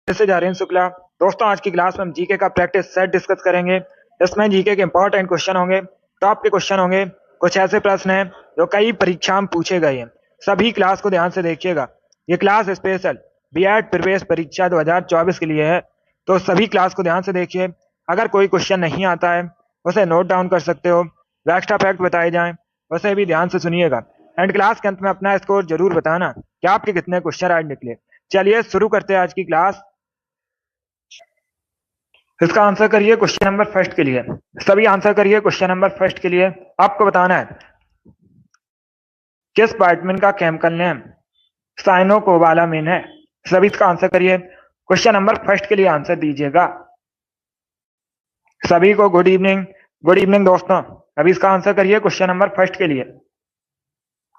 से जा रहे हैं शुक्ला। दोस्तों आज की क्लास में हम जीके का प्रैक्टिस सेट डिस्कस करेंगे। इसमें जीके के इंपॉर्टेंट क्वेश्चन होंगे, टॉप के क्वेश्चन होंगे, कुछ ऐसे प्रश्न हैं जो कई परीक्षा में पूछे गए हैं। सभी क्लास को ध्यान से देखिएगा। ये क्लास स्पेशल बीएड प्रवेश परीक्षा 2024 के लिए है, तो सभी क्लास को ध्यान से देखिए। अगर कोई क्वेश्चन नहीं आता है उसे नोट डाउन कर सकते हो, एक्स्ट्रा फैक्ट बताए जाएं उसे भी ध्यान से सुनिएगा। एंड क्लास के अंत में अपना स्कोर जरूर बताना कि आपके कितने क्वेश्चन आज निकले। चलिए शुरू करते हैं आज की क्लास। इसका आंसर करिए क्वेश्चन नंबर फर्स्ट के लिए। सभी आंसर करिए क्वेश्चन नंबर फर्स्ट के लिए। आपको बताना है किस विटामिन का केमिकल नेम साइनोकोबालामिन है। सभी इसका आंसर करिए। क्वेश्चन नंबर फर्स्ट के लिए आंसर दीजिएगा। सभी को गुड इवनिंग। गुड इवनिंग दोस्तों। अभी इसका आंसर करिए क्वेश्चन नंबर फर्स्ट के लिए।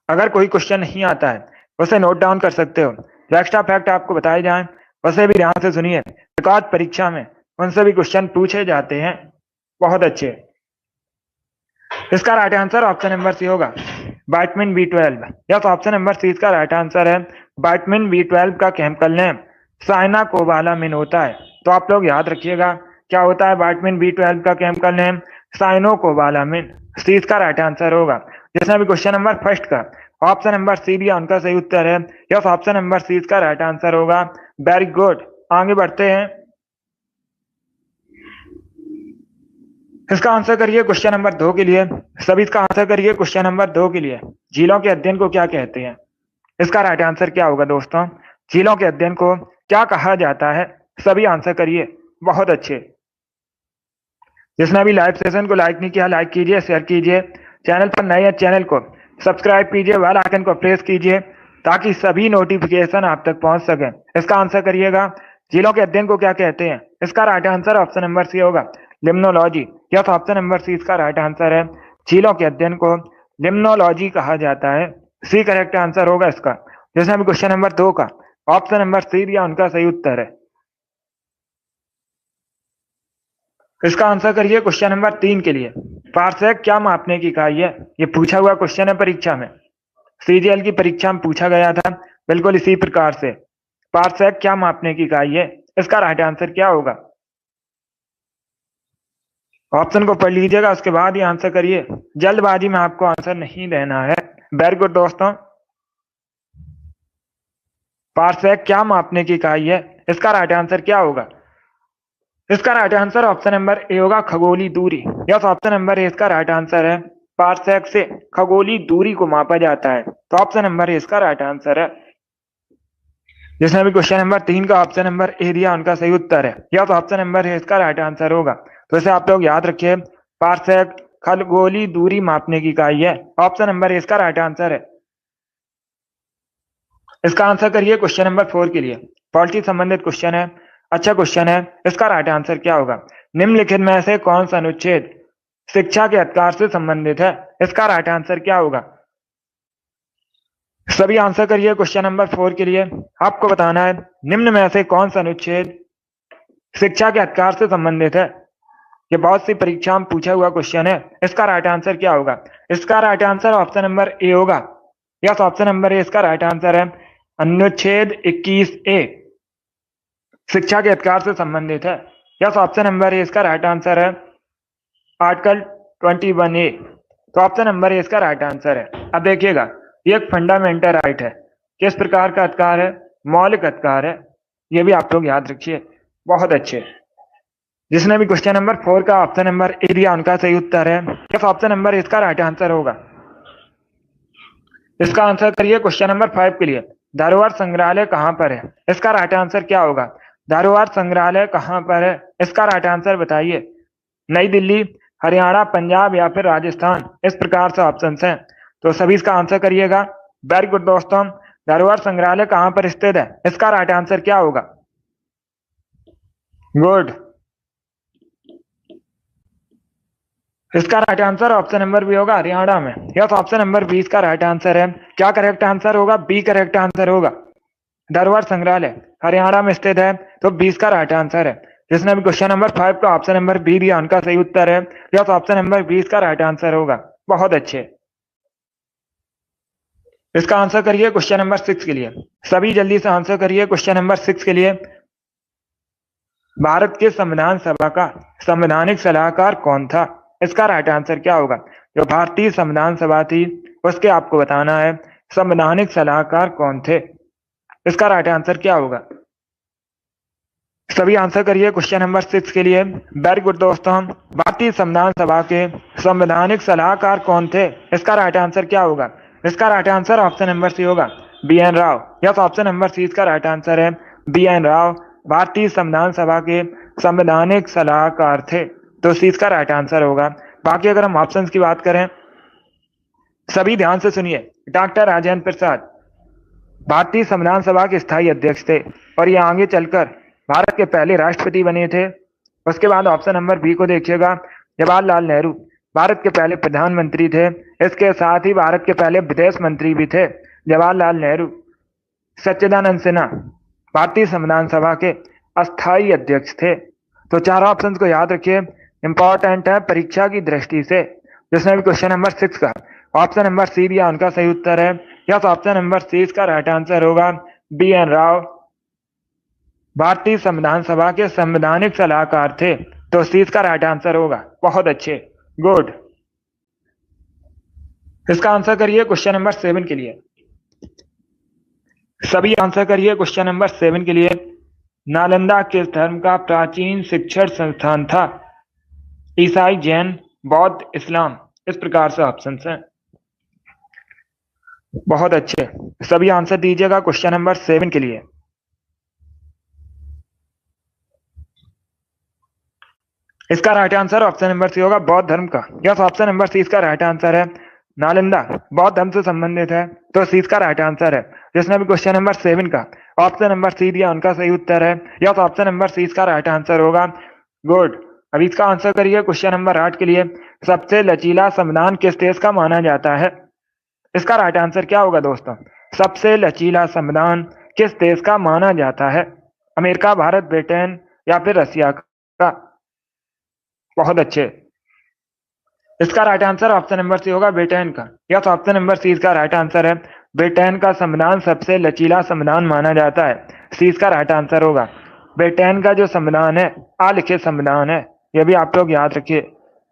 अगर कोई क्वेश्चन नहीं आता है उसे नोट डाउन कर सकते हो, जो एक्स्ट्रा फैक्ट आपको बताए जाएं उसे भी ध्यान से सुनिए। रिकॉर्ड परीक्षा में उनसे भी क्वेश्चन पूछे जाते हैं। बहुत अच्छे। इसका right answer option number C होगा, vitamin B12। Yes, option number C इसका राइट आंसर है। विटामिन B12 का केमिकल नेम साइनोकोबालामिन होता है। तो आप लोग याद रखिएगा क्या होता है विटामिन B12 का केमिकल नेम, साइनोकोबालामिन। सी इसका राइट आंसर होगा। जिसने भी क्वेश्चन नंबर फर्स्ट का ऑप्शन नंबर सी भी उनका सही उत्तर है। यस, ऑप्शन नंबर सी इसका राइट आंसर होगा। Very good. आगे बढ़ते हैं। इसका आंसर करिए क्वेश्चन नंबर 2 के लिए। सभी इसका आंसर करिए क्वेश्चन नंबर 2 के लिए। झीलों के अध्ययन को क्या कहते हैं। इसका राइट आंसर क्या होगा दोस्तों। झीलों के अध्ययन को क्या कहा जाता है। सभी आंसर करिए। बहुत अच्छे। जिसने भी लाइव सेशन को लाइक नहीं किया लाइक कीजिए, शेयर कीजिए। चैनल पर नए हैं चैनल को सब्सक्राइब कीजिए, बेल आइकन को प्रेस कीजिए ताकि सभी नोटिफिकेशन आप तक पहुंच सके। इसका आंसर करिएगा। झीलों के अध्ययन को क्या कहते हैं। इसका right answer option number C होगा, limnology. Yes, option number C इसका राइट आंसर है। झीलों के अध्ययन को लिम्नोलॉजी कहा जाता है। सी करेक्ट आंसर होगा इसका। जिसने भी क्वेश्चन नंबर 2 का ऑप्शन नंबर सी दिया उनका सही उत्तर है। इसका आंसर करिए क्वेश्चन नंबर 3 के लिए। पार्सेक क्या मापने की इकाई है। ये पूछा हुआ क्वेश्चन है परीक्षा में, सीजीएल की परीक्षा में पूछा गया था। बिल्कुल इसी प्रकार से पार्सेक क्या मापने की इकाई है। इसका राइट आंसर क्या होगा। ऑप्शन को पढ़ लीजिएगा, उसके बाद ही आंसर करिए। जल्दबाजी में आपको आंसर नहीं देना है। वेरी गुड दोस्तों। पार्सेक क्या मापने की इकाई है। इसका राइट आंसर क्या होगा। इसका right answer option number A होगा, खगोलीय दूरी। यस, ऑप्शन नंबर ए इसका राइट आंसर है। पार्सेक से खगोलीय दूरी को मापा जाता है। तो ऑप्शन नंबर ए इसका राइट आंसर है। जिसने भी क्वेश्चन नंबर 3 का ऑप्शन नंबर ए दिया उनका सही उत्तर है। यस, ऑप्शन नंबर ए इसका राइट आंसर होगा। तो इसे आप लोग याद रखिए। पार्सेक खगोलीय दूरी मापने की इकाई है। ऑप्शन नंबर ए इसका राइट आंसर है। इसका आंसर करिए क्वेश्चन नंबर 4 के लिए। पॉलिटी संबंधित क्वेश्चन है, अच्छा क्वेश्चन है। इसका राइट आंसर क्या होगा। निम्नलिखित में से कौन सा अनुच्छेद शिक्षा के अधिकार से संबंधित है। इसका राइट आंसर क्या होगा। सभी आंसर करिए क्वेश्चन नंबर 4 के लिए। आपको बताना है निम्न में से कौन सा अनुच्छेद शिक्षा के अधिकार से संबंधित है। ये बहुत सी परीक्षा में पूछा हुआ क्वेश्चन है। इसका राइट आंसर क्या होगा। इसका right answer option number A होगा। यस, ऑप्शन नंबर ए इसका राइट आंसर है। अनुच्छेद 21A शिक्षा के अधिकार से संबंधित है। यस, ऑप्शन नंबर ए इसका राइट आंसर है। Article 21A। तो ऑप्शन नंबर ए इसका राइट आंसर है। अब देखिएगा, ये एक फंडामेंटल राइट है। किस प्रकार का अधिकार है। मौलिक अधिकार है। ये भी आप लोग याद रखिए। बहुत अच्छे। जिसने भी क्वेश्चन नंबर 4 का ऑप्शन नंबर ए दिया उनका सही उत्तर है। यस, ऑप्शन नंबर ए इसका राइट आंसर होगा। इसका आंसर करिए क्वेश्चन नंबर 5 के लिए। धरोहर संग्रहालय कहां पर है। इसका राइट आंसर क्या होगा। धरोहर संग्रहालय कहां पर है। इसका राइट आंसर बताइए। नई दिल्ली, हरियाणा, पंजाब या फिर राजस्थान। इस प्रकार से ऑप्शन हैं, तो सभी इसका आंसर करिएगा। वेरी गुड दोस्तों। धरोहर संग्रहालय कहां पर स्थित है। इसका राइट आंसर क्या होगा। गुड। इसका right answer option number B होगा, हरियाणा में। यस, ऑप्शन नंबर 20 का राइट आंसर है। क्या करेक्ट आंसर होगा। बी करेक्ट आंसर होगा। धरोहर संग्रहालय हरियाणा में स्थित है, तो 20 का राइट आंसर है। जिसने भी क्वेश्चन नंबर 5 का ऑप्शन नंबर बी दिया उनका सही उत्तर है। यस, ऑप्शन नंबर 20 का राइट आंसर होगा। बहुत अच्छे। इसका आंसर करिए क्वेश्चन नंबर 6 के लिए। सभी जल्दी से आंसर करिए क्वेश्चन नंबर 6 के लिए। भारत के संविधान सभा का संवैधानिक सलाहकार कौन था? इसका राइट आंसर क्या होगा? जो भारतीय संविधान सभा थी उसके आपको बताना है संवैधानिक सलाहकार कौन थे। इसका राइट आंसर क्या होगा? सभी आंसर करिए क्वेश्चन नंबर 6 के लिए। वेरी गुड दोस्तों, भारतीय संविधान सभा के संवैधानिक सलाहकार कौन थे? इसका राइट आंसर क्या होगा? इसका right answer option number C होगा, B N Rao. Yes, option number C इसका राइट आंसर है, बी एन राव भारतीय संविधान सभा के संवैधानिक सलाहकार थे। तो सी इसका राइट आंसर होगा। बाकी अगर हम ऑप्शंस की बात करें, सभी ध्यान से सुनिए। डॉक्टर राजेंद्र प्रसाद भारतीय संविधान सभा के स्थायी अध्यक्ष थे और ये आगे चलकर भारत के पहले राष्ट्रपति बने थे। उसके बाद ऑप्शन नंबर बी को देखिएगा, जवाहरलाल नेहरू भारत के पहले प्रधानमंत्री थे। इसके साथ ही भारत के पहले विदेश मंत्री भी थे जवाहरलाल नेहरू। सच्चिदानंद सिन्हा भारतीय संविधान सभा के अस्थायी अध्यक्ष थे। तो चार ऑप्शन को याद रखिए, इंपॉर्टेंट है परीक्षा की दृष्टि से। जिसने भी क्वेश्चन नंबर 6 का ऑप्शन नंबर सी दिया उनका सही उत्तर है। यस, ऑप्शन नंबर सी इसका राइट आंसर होगा, बी एन राव भारतीय संविधान सभा के संवैधानिक सलाहकार थे। तो सी इसका राइट आंसर होगा। बहुत अच्छे, गुड। इसका आंसर करिए क्वेश्चन नंबर 7 के लिए। सभी आंसर करिए क्वेश्चन नंबर 7 के लिए। नालंदा किस धर्म का प्राचीन शिक्षण संस्थान था? ईसाई, जैन, बौद्ध, इस्लाम। इस प्रकार से ऑप्शन हैं। बहुत अच्छे, सभी आंसर दीजिएगा क्वेश्चन नंबर 7 के लिए। इसका right answer option number C होगा, बौद्ध धर्म का। यस, ऑप्शन नंबर सी इसका राइट आंसर है। नालंदा बौद्ध धर्म से संबंधित है, तो सी इसका राइट आंसर है। जिसने भी क्वेश्चन नंबर 7 का ऑप्शन नंबर सी दिया उनका सही उत्तर है। यस, ऑप्शन नंबर सी इसका राइट आंसर होगा। गुड। अब इसका आंसर करिए क्वेश्चन नंबर 8 के लिए। सबसे लचीला संविधान किस देश का माना जाता है? इसका राइट आंसर क्या होगा दोस्तों? सबसे लचीला संविधान किस देश का माना जाता है? अमेरिका, भारत, ब्रिटेन या फिर रसिया का? बहुत अच्छे, इसका right answer option number C होगा, ब्रिटेन का। यस, ऑप्शन नंबर सी इसका राइट आंसर है। ब्रिटेन का संविधान सबसे लचीला संविधान माना जाता है। सी इसका राइट आंसर होगा। ब्रिटेन का जो संविधान है अलिखित संविधान है, यह भी आप लोग याद रखिए।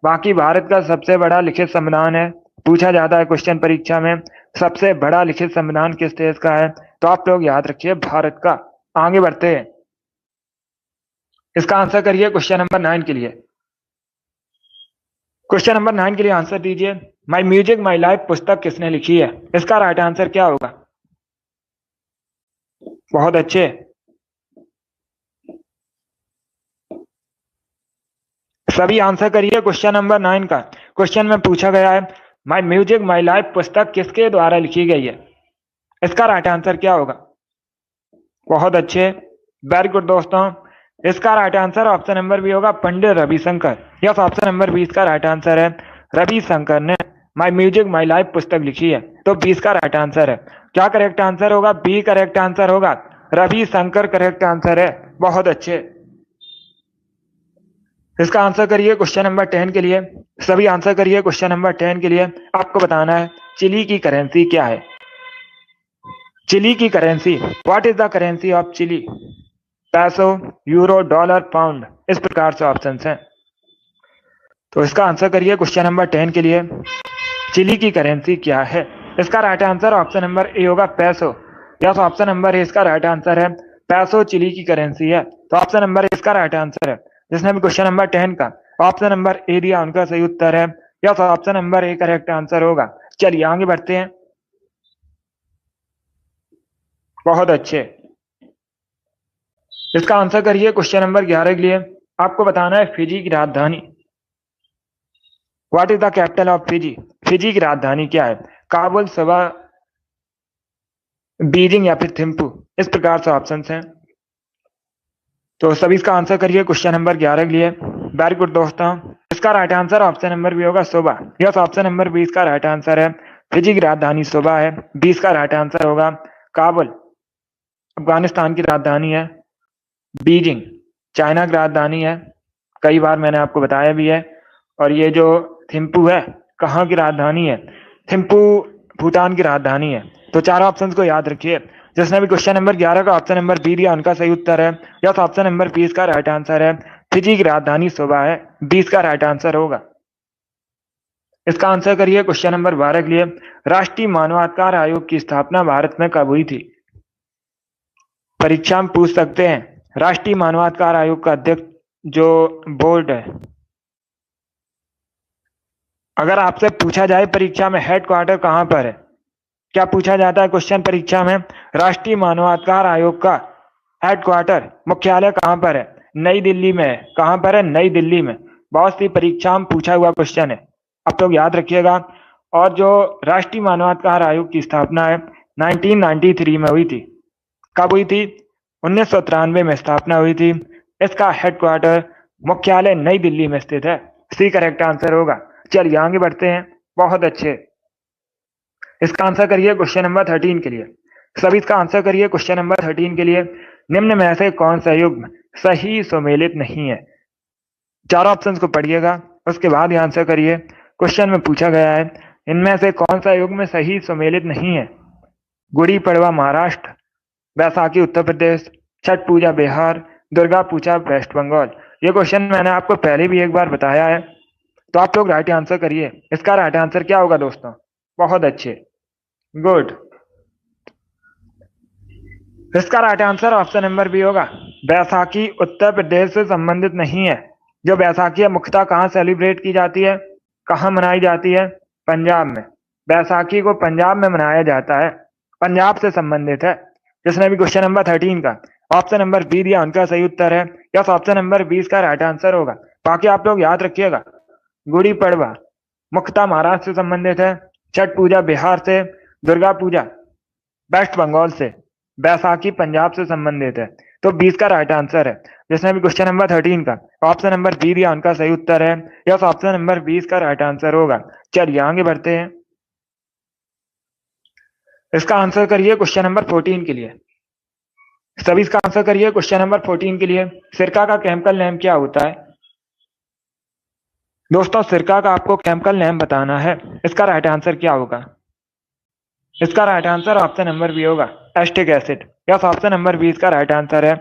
बाकी भारत का सबसे बड़ा लिखित संविधान है, पूछा जाता है क्वेश्चन परीक्षा में, सबसे बड़ा लिखित संविधान किस देश का है? तो आप लोग याद रखिए भारत का। आगे बढ़ते हैं, इसका आंसर करिए क्वेश्चन नंबर 9 के लिए। क्वेश्चन नंबर 9 के लिए आंसर दीजिए। माई म्यूजिक माई लाइफ पुस्तक किसने लिखी है? इसका राइट आंसर क्या होगा? बहुत अच्छे, सभी आंसर करिए क्वेश्चन नंबर 9 का। क्वेश्चन में पूछा गया है माई म्यूजिक माई लाइफ पुस्तक किसके द्वारा लिखी गई है? इसका राइट आंसर क्या होगा? बहुत अच्छे, वेरी गुड दोस्तों। इसका right answer option number B होगा, Pandit Ravishankar. Yes, option number 20 का राइट आंसर है। रविशंकर ने माई म्यूजिक माई लाइफ पुस्तक लिखी है, तो 20 का राइट आंसर है। क्या करेक्ट आंसर होगा? बी करेक्ट आंसर होगा, रविशंकर करेक्ट आंसर है। बहुत अच्छे, इसका आंसर करिए क्वेश्चन नंबर 10 के लिए। सभी आंसर करिए क्वेश्चन नंबर 10 के लिए। आपको बताना है चिली की करेंसी क्या है? चिली की currency, what is the currency of Chile? Peso, euro, dollar, pound. इस प्रकार से ऑप्शंस हैं। तो इसका आंसर करिए क्वेश्चन नंबर 10 के लिए। चिली की करेंसी क्या है? इसका right answer option number A होगा, पैसो। यस, ऑप्शन नंबर ए इसका राइट आंसर है। पैसो चिली की करेंसी है, तो ऑप्शन नंबर ए इसका राइट आंसर है। जिसने भी क्वेश्चन नंबर 10 का ऑप्शन नंबर ए दिया उनका सही उत्तर है। Yes, option number A correct answer होगा। चलिए आगे बढ़ते हैं। बहुत अच्छे, इसका आंसर करिए क्वेश्चन नंबर 11 के लिए। आपको बताना है फिजी की राजधानी, what is the capital of Fiji? Fiji की राजधानी क्या है? काबुल, सबा, बीजिंग या फिर थिम्पू। इस प्रकार से ऑप्शंस हैं। तो सभी इसका आंसर करिए क्वेश्चन नंबर 11 के लिए। वेरी गुड दोस्तों, इसका right answer option number B होगा, सोबा। यस, ऑप्शन नंबर 20 का राइट आंसर है। फिजी की राजधानी सोबा है। 20 का राइट आंसर होगा। काबुल अफगानिस्तान की राजधानी है। बीजिंग चाइना की राजधानी है, कई बार मैंने आपको बताया भी है। और ये जो थिम्पू है कहाँ की राजधानी है? थिम्पू भूटान की राजधानी है। तो चार ऑप्शंस को याद रखिए। जिसने भी क्वेश्चन नंबर 11 का ऑप्शन नंबर बी दिया उनका सही उत्तर है। यस, ऑप्शन नंबर 20 का राइट आंसर है। फिजी की राजधानी सुबह है, 20 का राइट आंसर होगा। इसका आंसर करिए क्वेश्चन नंबर 12 के लिए। राष्ट्रीय मानवाधिकार आयोग की स्थापना भारत में कब हुई थी? परीक्षा में पूछ सकते हैं। राष्ट्रीय मानवाधिकार आयोग का अध्यक्ष जो बोर्ड है, अगर आपसे पूछा जाए परीक्षा में हेडक्वार्टर कहां पर है, क्या पूछा जाता है क्वेश्चन परीक्षा में? राष्ट्रीय मानवाधिकार आयोग का हेडक्वार्टर मुख्यालय कहां पर है? नई दिल्ली में है। कहां पर है? नई दिल्ली में। बहुत सी परीक्षा में पूछा हुआ क्वेश्चन है, आप लोग याद रखिएगा। और जो राष्ट्रीय मानवाधिकार आयोग की स्थापना है 1993 में हुई थी। कब हुई थी? 1993 में स्थापना हुई थी। इसका हेडक्वार्टर मुख्यालय नई दिल्ली में स्थित है। सी करेक्ट आंसर होगा। चलिए आगे बढ़ते हैं। बहुत अच्छे। इसका आंसर करिए क्वेश्चन नंबर 13 के लिए। सभी इसका आंसर करिए क्वेश्चन नंबर 13 के लिए। निम्न में से कौन सा युग्म सही सुमेलित नहीं है? चारों ऑप्शंस को पढ़िएगा, उसके बाद ही आंसर करिए। क्वेश्चन में पूछा गया है इनमें से कौन सा युग्म सही सुमेलित नहीं है? गुड़ी पड़वा महाराष्ट्र, बैसाखी उत्तर प्रदेश, छठ पूजा बिहार, दुर्गा पूजा वेस्ट बंगाल। ये क्वेश्चन मैंने आपको पहले भी एक बार बताया है, तो आप लोग राइट आंसर करिए। इसका राइट आंसर क्या होगा दोस्तों? बहुत अच्छे, गुड। इसका right answer option number B होगा। बैसाखी उत्तर प्रदेश से संबंधित नहीं है। जो बैसाखी है मुख्यतः कहाँ सेलिब्रेट की जाती है, कहाँ मनाई जाती है? पंजाब में। बैसाखी को पंजाब में मनाया जाता है, पंजाब से संबंधित है। जिसने भी क्वेश्चन नंबर 13 का ऑप्शन नंबर बी दिया उनका सही उत्तर है। यस, ऑप्शन नंबर 20 का राइट आंसर होगा। बाकी आप लोग याद रखिएगा, गुड़ी पड़वा मुख्यतः महाराष्ट्र से संबंधित है, छठ पूजा बिहार से, दुर्गा पूजा वेस्ट बंगाल से, बैसाखी पंजाब से संबंधित है। तो 20 का राइट आंसर है। जिसने भी क्वेश्चन नंबर 13 का ऑप्शन नंबर बी दिया उनका सही उत्तर है। यस, ऑप्शन नंबर 20 का राइट आंसर होगा। चलिए आगे बढ़ते हैं। इसका आंसर करिए क्वेश्चन नंबर 14 के लिए। सभी इसका आंसर करिए क्वेश्चन नंबर 14 के लिए। सिरका का केमिकल नेम क्या होता है? दोस्तों सिरका का आपको केमिकल नेम बताना है। इसका राइट आंसर क्या होगा? इसका right answer option number B होगा, acetic acid. Yes, option number 20 का राइट आंसर है।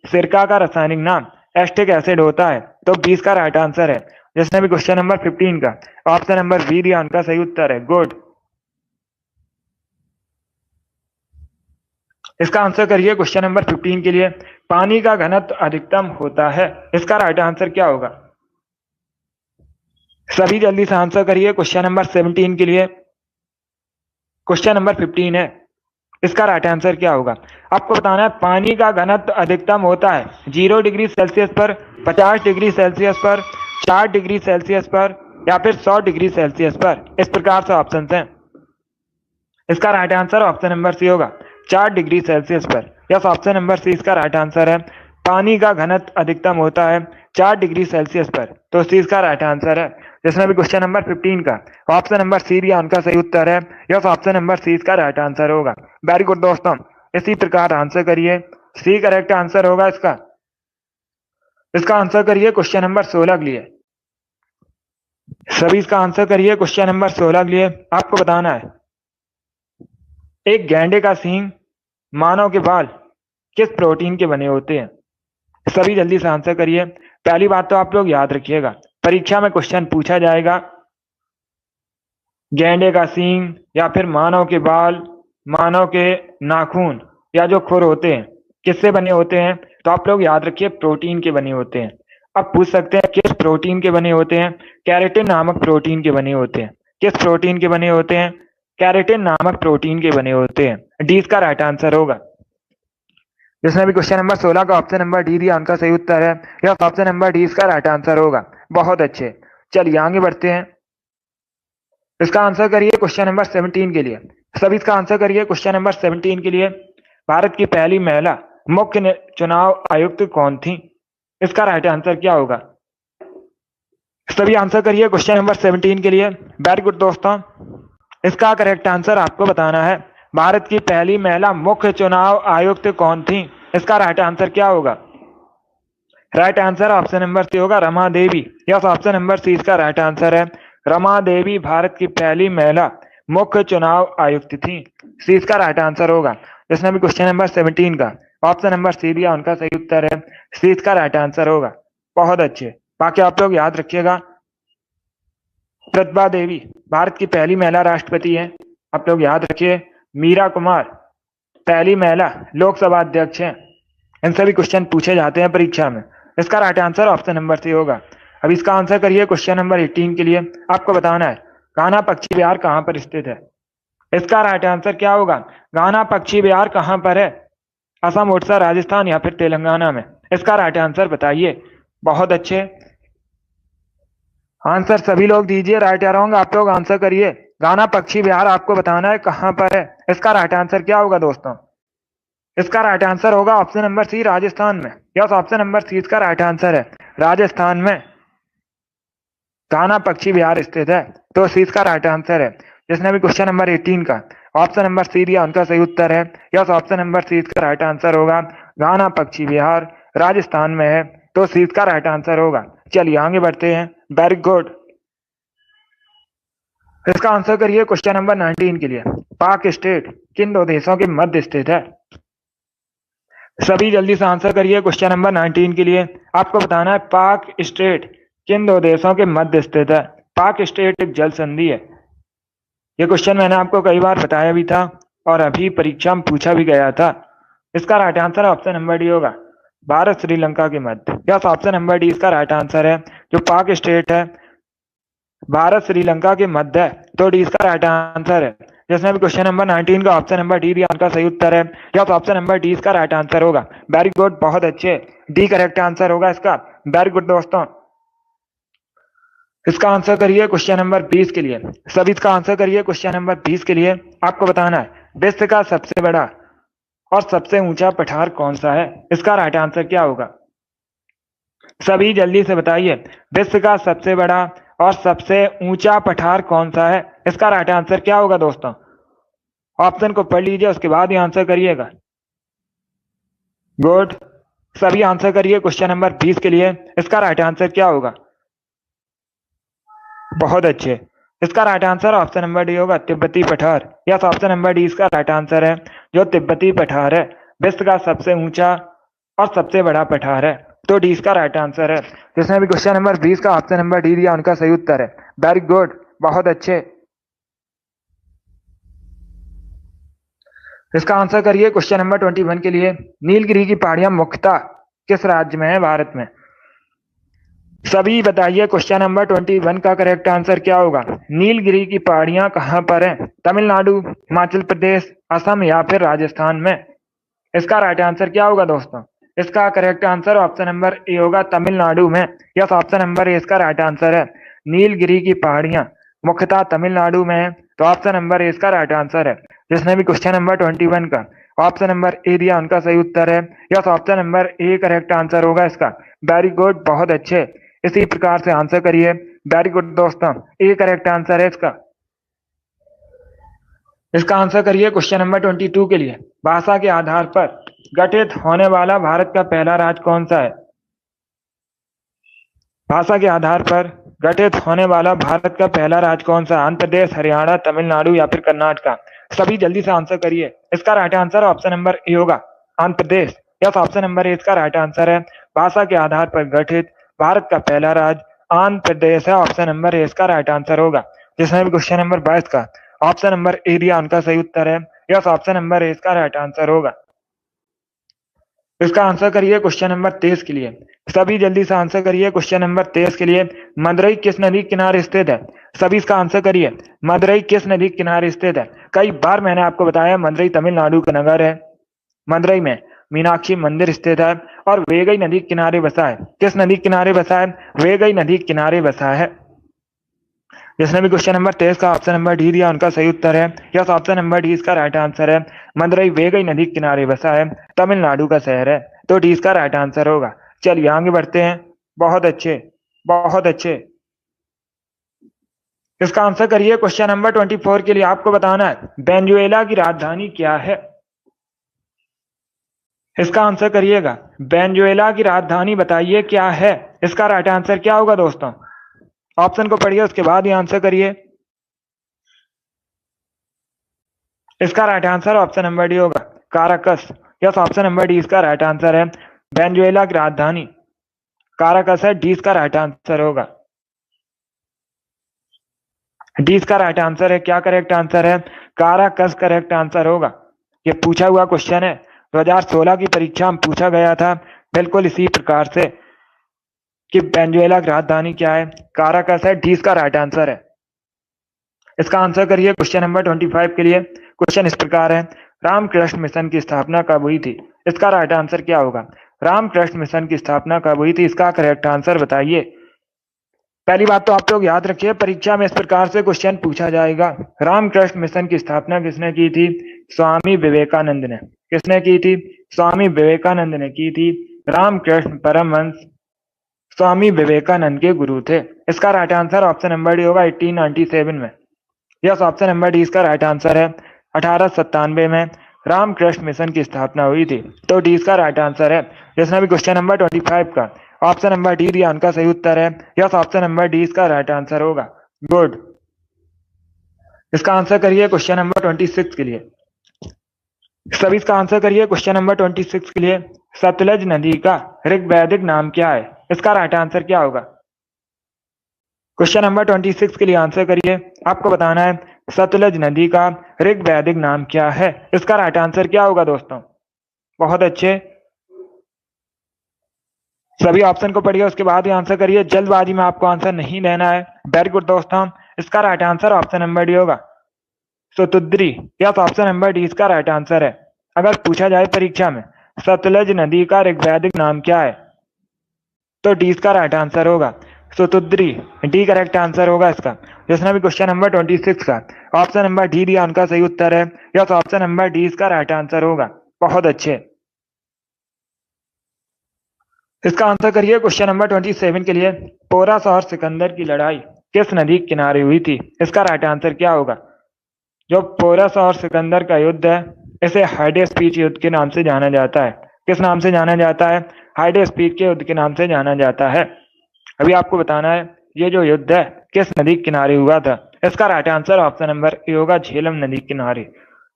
सिरका का रासायनिक नाम एस्टिक एसिड होता है, तो 20 का राइट आंसर है। जिसने भी क्वेश्चन नंबर 15 का ऑप्शन नंबर बी दिया उनका सही उत्तर है, गुड। इसका आंसर करिए क्वेश्चन नंबर 15 के लिए। पानी का घनत्व अधिकतम होता है, इसका राइट आंसर क्या होगा? सभी जल्दी से आंसर करिए क्वेश्चन नंबर 17 के लिए। क्वेश्चन नंबर 15 है, इसका राइट आंसर क्या होगा? आपको बताना है पानी का घनत्व अधिकतम होता है 0 डिग्री सेल्सियस पर, 50 डिग्री सेल्सियस पर, 60 डिग्री सेल्सियस पर, या फिर 100 डिग्री सेल्सियस पर। इस प्रकार से ऑप्शन हैं। इसका right answer option number C होगा, 4 डिग्री सेल्सियस पर। यस, ऑप्शन नंबर सी इसका राइट आंसर है। पानी का घनत्व अधिकतम होता है 4 डिग्री सेल्सियस पर, तो सी इसका राइट आंसर है। जिसमें भी क्वेश्चन नंबर 15 का ऑप्शन नंबर सी दिया उनका सही उत्तर है। यस, ऑप्शन नंबर सी इसका राइट आंसर होगा। वेरी गुड दोस्तों, इसी प्रकार आंसर करिए। सी करेक्ट आंसर होगा इसका। इसका आंसर करिए क्वेश्चन नंबर 16 के लिए। सभी इसका आंसर करिए क्वेश्चन नंबर 16 के लिए। आपको बताना है एक गैंडे का सींग, मानव के बाल किस प्रोटीन के बने होते हैं? सभी जल्दी से आंसर करिए। पहली बात तो आप लोग याद रखिएगा, परीक्षा में क्वेश्चन पूछा जाएगा गैंडे का सींग या फिर मानव के बाल, मानव के नाखून या जो खुर होते हैं किससे बने होते हैं? तो आप लोग याद रखिए प्रोटीन के बने होते हैं। अब पूछ सकते हैं किस प्रोटीन के बने होते हैं? कैरेटिन नामक प्रोटीन के बने होते हैं। किस प्रोटीन के बने होते हैं? कैरेटिन नामक प्रोटीन के बने होते हैं। डी इसका राइट आंसर होगा। जिसने भी क्वेश्चन नंबर 16 का ऑप्शन नंबर डी दिया उनका सही उत्तर है। यह ऑप्शन नंबर डी इसका राइट आंसर होगा। बहुत अच्छे, चलिए आगे बढ़ते हैं। इसका आंसर करिए क्वेश्चन नंबर 17 के लिए। सभी इसका आंसर करिए क्वेश्चन नंबर 17 के लिए। भारत की पहली महिला मुख्य चुनाव आयुक्त कौन थी? इसका राइट आंसर क्या होगा? सभी आंसर करिए क्वेश्चन नंबर 17 के लिए। वेरी गुड दोस्तों, इसका करेक्ट आंसर आपको बताना है। भारत की पहली महिला मुख्य चुनाव आयुक्त कौन थी? इसका राइट आंसर क्या होगा? Right answer option number C होगा, Rama Devi. Yes, option number C इसका राइट आंसर है। रमा देवी भारत की पहली महिला मुख्य चुनाव आयुक्त थी। सी इसका राइट आंसर होगा। जिसने भी क्वेश्चन नंबर 17 का ऑप्शन नंबर सी दिया उनका सही उत्तर है सी इसका राइट आंसर होगा। बहुत अच्छे। बाकी आप लोग याद रखिएगा, प्रतिभा देवी भारत की पहली महिला राष्ट्रपति है। आप लोग याद रखिए, मीरा कुमार पहली महिला लोकसभा अध्यक्ष है। इन सभी क्वेश्चन पूछे जाते हैं परीक्षा में। इसका right answer option number C होगा। अब इसका आंसर करिए क्वेश्चन नंबर 18 के लिए। आपको बताना है कान्हा पक्षी विहार कहाँ पर स्थित है। इसका राइट आंसर क्या होगा? कान्हा पक्षी विहार कहाँ पर है? असम, उड़ीसा, राजस्थान या फिर तेलंगाना में? इसका राइट आंसर बताइए। बहुत अच्छे आंसर सभी लोग दीजिए, राइट या रॉन्ग आप लोग आंसर करिए। कान्हा पक्षी विहार आपको बताना है कहाँ पर है। इसका राइट आंसर क्या होगा दोस्तों? इसका राइट आंसर होगा ऑप्शन नंबर सी, राजस्थान में। यस, ऑप्शन नंबर सी इसका राइट आंसर है। राजस्थान में कान्हा पक्षी विहार स्थित है, तो सी इसका राइट आंसर है। जिसने भी क्वेश्चन नंबर 18 का ऑप्शन नंबर सी दिया उनका सही उत्तर है। यस, ऑप्शन नंबर सी इसका राइट आंसर होगा। कान्हा पक्षी विहार राजस्थान में है, तो सी इसका राइट आंसर होगा। चलिए आगे बढ़ते हैं। Very good. इसका आंसर करिए क्वेश्चन नंबर 19 के लिए। पाक स्टेट किन दो देशों के मध्य स्थित है? सभी जल्दी से आंसर करिए क्वेश्चन नंबर 19 के लिए। आपको बताना है पाक स्टेट किन दो देशों के मध्य स्थित है। पाक स्टेट एक जल संधि है। ये क्वेश्चन मैंने आपको कई बार बताया भी था और अभी परीक्षा में पूछा भी गया था। इसका right answer option number D होगा, भारत श्रीलंका के मध्य। यस, ऑप्शन नंबर डी इसका राइट आंसर है। जो पाक स्टेट है भारत श्रीलंका के मध्य है, तो डी इसका राइट आंसर है। जिसने भी क्वेश्चन नंबर 19 का ऑप्शन नंबर डी दिया उनका सही उत्तर है। यस, ऑप्शन नंबर डी इसका राइट आंसर होगा। वेरी गुड, बहुत अच्छे। डी करेक्ट आंसर होगा इसका। वेरी गुड दोस्तों। इसका आंसर करिए क्वेश्चन नंबर 20 के लिए। सभी इसका आंसर करिए क्वेश्चन नंबर 20 के लिए। आपको बताना है विश्व का सबसे बड़ा और सबसे ऊंचा पठार कौन सा है। इसका राइट आंसर क्या होगा? सभी जल्दी से बताइए, विश्व का सबसे बड़ा और सबसे ऊंचा पठार कौन सा है? इसका राइट आंसर क्या होगा दोस्तों? ऑप्शन को पढ़ लीजिए, उसके बाद ही आंसर करिएगा। गुड, सभी आंसर करिए क्वेश्चन नंबर 20 के लिए। इसका राइट आंसर क्या होगा? बहुत अच्छे। इसका right answer option number D होगा, तिब्बती पठार। यस, ऑप्शन नंबर डी इसका राइट आंसर है। जो तिब्बती पठार है विश्व का सबसे ऊंचा और सबसे बड़ा पठार है, तो डी इसका राइट आंसर है। जिसने भी क्वेश्चन नंबर 20 का ऑप्शन नंबर डी दिया उनका सही उत्तर है। वेरी गुड, बहुत अच्छे। इसका आंसर करिए क्वेश्चन नंबर 21 के लिए। नीलगिरी की पहाड़ियां मुख्यतः किस राज्य में है भारत में? सभी बताइए क्वेश्चन नंबर 21 का करेक्ट आंसर क्या होगा? नीलगिरी की पहाड़ियां कहां पर हैं? तमिलनाडु, हिमाचल प्रदेश, असम या फिर राजस्थान में? इसका राइट आंसर क्या होगा दोस्तों? इसका correct answer option number A होगा, तमिलनाडु में। यस, ऑप्शन नंबर ए इसका राइट आंसर है। नीलगिरी की पहाड़ियां मुख्यतः तमिलनाडु में है, तो ऑप्शन नंबर ए इसका राइट आंसर है। जिसने भी क्वेश्चन नंबर 21 का ऑप्शन नंबर ए दिया उनका सही उत्तर है। Yes, option number A correct answer होगा इसका। वेरी गुड, बहुत अच्छे। इसी प्रकार से आंसर करिए। वेरी गुड दोस्तों, ए करेक्ट आंसर है इसका। इसका आंसर करिए क्वेश्चन नंबर 22 के लिए। भाषा के आधार पर गठित होने वाला भारत का पहला राज्य कौन सा है? भाषा के आधार पर गठित होने वाला भारत का पहला राज्य कौन सा? आंध्र प्रदेश, हरियाणा, तमिलनाडु या फिर कर्नाटका? सभी जल्दी से आंसर करिए। इसका right answer option number A होगा, Andhra Pradesh. Yes, option number A इसका राइट आंसर है। भाषा के आधार पर गठित भारत का पहला राज्य आंध्र प्रदेश है। ऑप्शन नंबर ए इसका राइट आंसर होगा। जिसने भी क्वेश्चन नंबर 22 का ऑप्शन नंबर ए दिया उनका सही उत्तर है। यस, ऑप्शन नंबर ए इसका राइट आंसर होगा। इसका आंसर करिए क्वेश्चन नंबर 23 के लिए। सभी जल्दी से आंसर करिए क्वेश्चन नंबर 23 के लिए। मदुरई किस नदी के किनारे स्थित है? सभी इसका आंसर करिए। मदुरई किस नदी के किनारे स्थित है? कई बार मैंने आपको बताया मदुरई तमिलनाडु का नगर है। मदुरई में मीनाक्षी मंदिर स्थित है और वेगई नदी के किनारे बसा है। किस नदी के किनारे बसा है? वेगई नदी के किनारे बसा है। जिसने भी क्वेश्चन नंबर 23 का ऑप्शन नंबर डी दिया उनका सही उत्तर है। यस, ऑप्शन नंबर डी इसका राइट आंसर है। मदुरई वेगई नदी के किनारे बसा है, तमिलनाडु का शहर है, तो डी इसका राइट आंसर होगा। चलिए आगे बढ़ते हैं। बहुत अच्छे, बहुत अच्छे। इसका आंसर करिए क्वेश्चन नंबर 24 के लिए। आपको बताना है वेनेजुएला की राजधानी क्या है? इसका आंसर करिएगा। वेनेजुएला की राजधानी बताइए क्या है? इसका राइट आंसर क्या होगा दोस्तों? ऑप्शन को पढ़िए, उसके बाद ही आंसर करिए। इसका right answer option number D होगा, Caracas. Yes, option number D इसका राइट आंसर है। वेनेजुएला की राजधानी काराकस है, डी इसका राइट आंसर होगा। डी इसका राइट आंसर है। क्या करेक्ट आंसर है? काराकस करेक्ट आंसर होगा। ये पूछा हुआ क्वेश्चन है, 2016 की परीक्षा में पूछा गया था बिल्कुल इसी प्रकार से कि वेनेजुएला की राजधानी क्या है? काराकस है, डी इसका राइट आंसर है। इसका आंसर करिए क्वेश्चन नंबर 25 के लिए। क्वेश्चन इस प्रकार है, रामकृष्ण मिशन की स्थापना कब हुई थी? इसका राइट आंसर क्या होगा? रामकृष्ण मिशन की स्थापना कब हुई थी? इसका करेक्ट आंसर बताइए। पहली बात तो आप लोग याद रखिए, परीक्षा में इस प्रकार से क्वेश्चन पूछा जाएगा। रामकृष्ण मिशन की स्थापना किसने की थी? स्वामी विवेकानंद ने। किसने की थी? स्वामी विवेकानंद ने की थी। रामकृष्ण परमहंस स्वामी विवेकानंद के गुरु थे। इसका right answer option number D होगा 1897 में। यस, ऑप्शन नंबर डी इसका राइट आंसर है। 1897 में रामकृष्ण मिशन की स्थापना हुई थी, तो डी इसका राइट आंसर है। जिसने भी क्वेश्चन नंबर 25 का ऑप्शन नंबर डी दिया उनका सही उत्तर है। यस, ऑप्शन नंबर डी इसका राइट आंसर होगा। गुड। इसका आंसर करिए क्वेश्चन नंबर 26 के लिए। सभी इसका आंसर करिए क्वेश्चन नंबर 26 के लिए। सतलज नदी का ऋग्वैदिक नाम क्या है? इसका राइट आंसर क्या होगा? क्वेश्चन नंबर 26 के लिए आंसर करिए। आपको बताना है सतलज नदी का ऋग्वैदिक नाम क्या है? इसका राइट आंसर क्या होगा दोस्तों? बहुत अच्छे, सभी ऑप्शन को पढ़िए, उसके बाद ही आंसर करिए। जल्दबाजी में आपको आंसर नहीं देना है। वेरी गुड दोस्तों। इसका right answer option number D होगा, Satudri. Yes, option number D इसका राइट आंसर है। अगर पूछा जाए परीक्षा में सतलज नदी का ऋग्वैदिक नाम क्या है, तो डी इसका राइट आंसर होगा, सतुद्री। डी करेक्ट आंसर होगा इसका। जिसने भी क्वेश्चन नंबर 26 का ऑप्शन नंबर डी दिया उनका सही उत्तर है। यस, ऑप्शन नंबर डी इसका राइट आंसर होगा। बहुत अच्छे। इसका आंसर करिए क्वेश्चन नंबर 27 के लिए। पोरस और सिकंदर की लड़ाई किस नदी के किनारे हुई थी? इसका राइट आंसर क्या होगा? जो पोरस और सिकंदर का युद्ध है, इसे हाइडेस्पीच युद्ध के नाम से जाना जाता है। किस नाम से जाना जाता है? हाइडेस्पीच के युद्ध के नाम से जाना जाता है। अभी आपको बताना है ये जो युद्ध है किस नदी के किनारे हुआ था। इसका right answer option number A होगा, झेलम नदी के किनारे।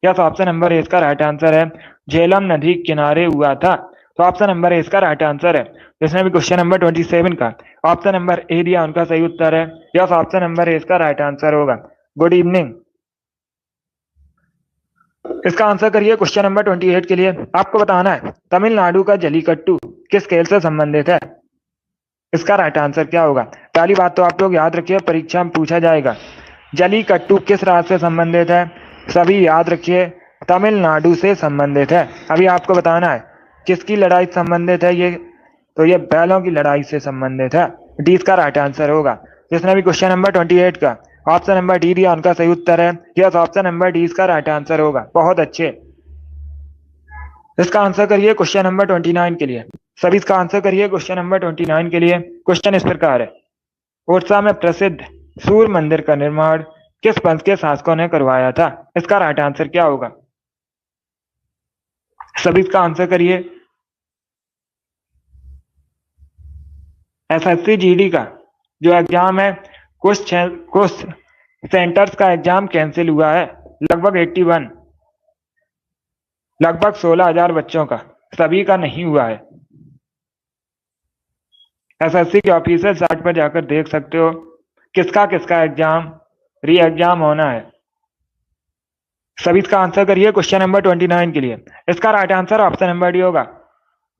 यस, ऑप्शन नंबर ए इसका राइट आंसर है। झेलम नदी के किनारे हुआ था, तो ऑप्शन नंबर ए इसका राइट आंसर है। जिसने भी क्वेश्चन नंबर 27 का ऑप्शन नंबर ए दिया उनका सही उत्तर है। यस, ऑप्शन नंबर ए इसका राइट आंसर होगा। Good evening. इसका आंसर करिए क्वेश्चन नंबर 28 के लिए। आपको बताना है तमिलनाडु का जलीकट्टू किस खेल से संबंधित है? इसका राइट आंसर क्या होगा? पहली बात तो आप लोग याद रखिए, परीक्षा में पूछा जाएगा जलीकट्टू किस राज्य से संबंधित है। सभी याद रखिए, तमिलनाडु से संबंधित है। अभी आपको बताना है किसकी लड़ाई से संबंधित है ये, तो ये बैलों की लड़ाई से संबंधित है। डी इसका राइट आंसर होगा। जिसने भी क्वेश्चन नंबर 28 का ऑप्शन नंबर डी दिया उनका सही उत्तर है। यस, ऑप्शन नंबर डी इसका राइट आंसर होगा। बहुत अच्छे। इसका आंसर करिए क्वेश्चन नंबर 29 के लिए। सभी इसका आंसर करिए क्वेश्चन नंबर 29 के लिए। क्वेश्चन इस प्रकार है, ओडिशा में प्रसिद्ध सूर्य मंदिर का निर्माण किस वंश के शासकों ने करवाया था? इसका राइट आंसर क्या होगा? सभी इसका आंसर करिए। एसएससी जीडी का जो एग्जाम है, कुछ सेंटर्स का एग्जाम कैंसिल हुआ है, लगभग 81, लगभग 16,000 बच्चों का, सभी का नहीं हुआ है। एसएससी के ऑफिशियल साइट पर जाकर देख सकते हो किसका किसका एग्जाम री एग्जाम होना है। सभी इसका आंसर करिए क्वेश्चन नंबर 29 के लिए। इसका right answer option number D होगा,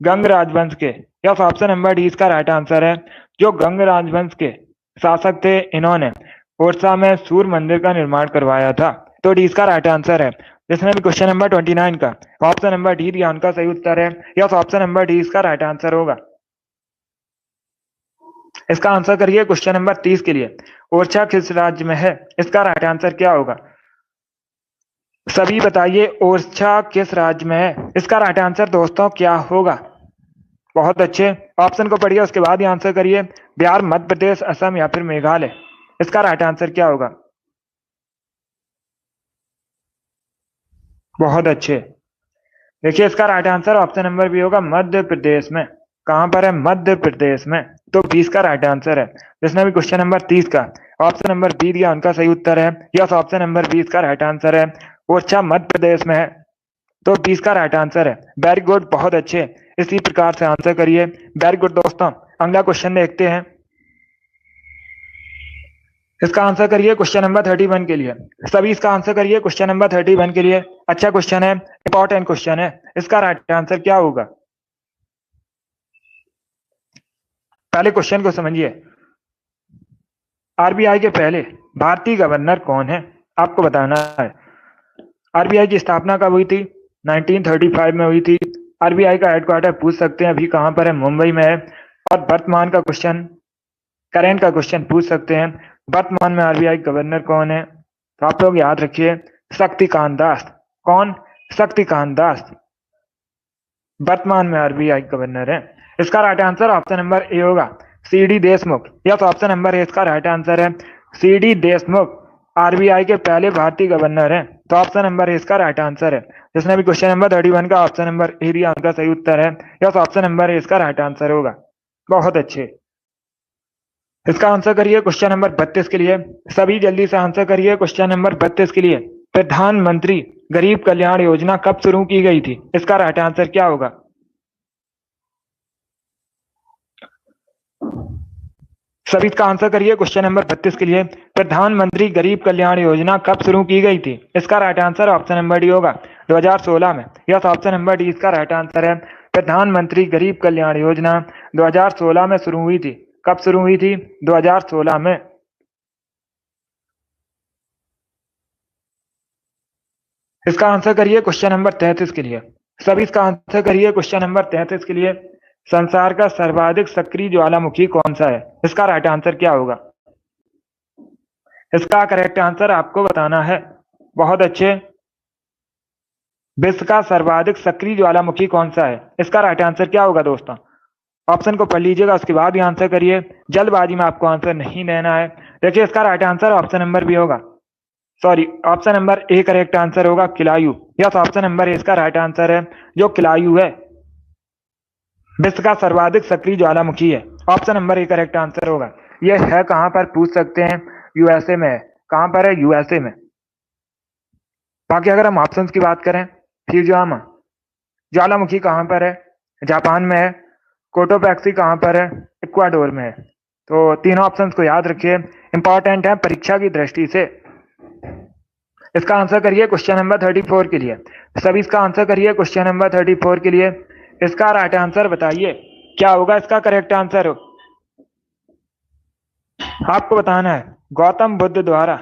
गंग राजवंश के। यस, ऑप्शन नंबर डी इसका राइट आंसर है। जो गंग राजवंश के शासक थे, इन्होंने ओडिशा में सूर्य मंदिर का निर्माण करवाया था, तो डी इसका राइट आंसर है। जिसने भी क्वेश्चन नंबर 29 का ऑप्शन नंबर डी दिया उनका सही उत्तर है। यस, ऑप्शन नंबर डी इसका राइट आंसर होगा। इसका आंसर करिए क्वेश्चन नंबर 30 के लिए। ओरछा किस राज्य में है? इसका राइट आंसर क्या होगा? सभी बताइए, ओरछा किस राज्य में है? इसका राइट आंसर दोस्तों क्या होगा? बहुत अच्छे, ऑप्शन को पढ़िए, उसके बाद ही आंसर करिए। बिहार, मध्य प्रदेश, असम या फिर मेघालय। इसका राइट आंसर क्या होगा? बहुत अच्छे। देखिए, इसका right answer option number B होगा, मध्य प्रदेश में। कहां पर है? मध्य प्रदेश में, तो 20 का राइट आंसर है। जिसने भी क्वेश्चन नंबर 30 का ऑप्शन नंबर बी दिया उनका सही उत्तर है। यस, ऑप्शन नंबर 20 का राइट आंसर है। ओरछा मध्य प्रदेश में है। तो 20 का राइट आंसर है। वेरी गुड, बहुत अच्छे, इसी प्रकार से आंसर करिए। वेरी गुड दोस्तों, अगला क्वेश्चन देखते हैं। इसका आंसर करिए क्वेश्चन नंबर 31 के लिए। सभी इसका आंसर करिए क्वेश्चन नंबर 31 के लिए। अच्छा क्वेश्चन है, इंपॉर्टेंट क्वेश्चन है। इसका राइट आंसर क्या होगा? पहले क्वेश्चन को समझिए। आरबीआई के पहले भारतीय गवर्नर कौन है? आपको बताना है। आरबीआई की स्थापना कब हुई थी? 1935 में हुई थी। आरबीआई का हेडक्वार्टर पूछ सकते हैं अभी कहां पर है? मुंबई में है। और वर्तमान का क्वेश्चन, करंट का क्वेश्चन पूछ सकते हैं, वर्तमान में आरबीआई गवर्नर कौन है? तो आप लोग याद रखिए, शक्तिकांत दास। कौन? शक्तिकांत दास वर्तमान में आरबीआई गवर्नर है। इसका right answer option number A होगा, C D Deshmukh. Yes, option number A इसका राइट आंसर है, सी डी देशमुख आरबीआई के पहले भारतीय गवर्नर है। तो ऑप्शन नंबर ए इसका राइट आंसर है। जिसने भी क्वेश्चन नंबर 31 का ऑप्शन नंबर ए दिया उनका सही उत्तर है। यस, ऑप्शन नंबर ए इसका राइट आंसर होगा। बहुत अच्छे, इसका आंसर करिए क्वेश्चन नंबर 32 के लिए। सभी जल्दी से आंसर करिए क्वेश्चन नंबर 32 के लिए। प्रधानमंत्री गरीब कल्याण योजना कब शुरू की गई थी? इसका राइट आंसर क्या होगा? सभी इसका आंसर करिए क्वेश्चन नंबर 32 के लिए। प्रधानमंत्री गरीब कल्याण योजना कब शुरू की गई थी? इसका right answer option number D होगा, 2016 में। यस, ऑप्शन नंबर डी इसका राइट आंसर है। प्रधानमंत्री गरीब कल्याण योजना 2016 में शुरू हुई थी। कब शुरू हुई थी? 2016 में। इसका आंसर करिए क्वेश्चन नंबर 33 के लिए। सभी इसका आंसर करिए क्वेश्चन नंबर 33 के लिए। संसार का सर्वाधिक सक्रिय ज्वालामुखी कौन सा है? इसका राइट आंसर क्या होगा? इसका करेक्ट आंसर आपको बताना है। बहुत अच्छे, विश्व का सर्वाधिक सक्रिय ज्वालामुखी कौन सा है? इसका राइट आंसर क्या होगा दोस्तों? ऑप्शन को पढ़ लीजिएगा, उसके बाद ही आंसर करिए। जल्दबाजी में आपको आंसर नहीं देना है। देखिए, इसका right answer option number B होगा, sorry, option number A correct answer होगा, Kilauea. Yes, option number A इसका राइट आंसर है, जो किलायु है विश्व का सर्वाधिक सक्रिय ज्वालामुखी है। Option number A correct answer होगा। यह है कहां पर पूछ सकते हैं? यूएसए में है। कहां पर है? यूएसए में। बाकी अगर हम ऑप्शंस की बात करें, फ्यूजियामा ज्वालामुखी कहां पर है? जापान में है। कोटोपैक्सी कहां पर है? इक्वाडोर में है। तो तीनों ऑप्शंस को याद रखिए, इंपॉर्टेंट है परीक्षा की दृष्टि से। इसका आंसर करिए क्वेश्चन नंबर 34 के लिए। सभी इसका आंसर करिए क्वेश्चन नंबर 34 के लिए। इसका राइट आंसर बताइए क्या होगा? इसका करेक्ट आंसर हो, आपको बताना है। गौतम बुद्ध द्वारा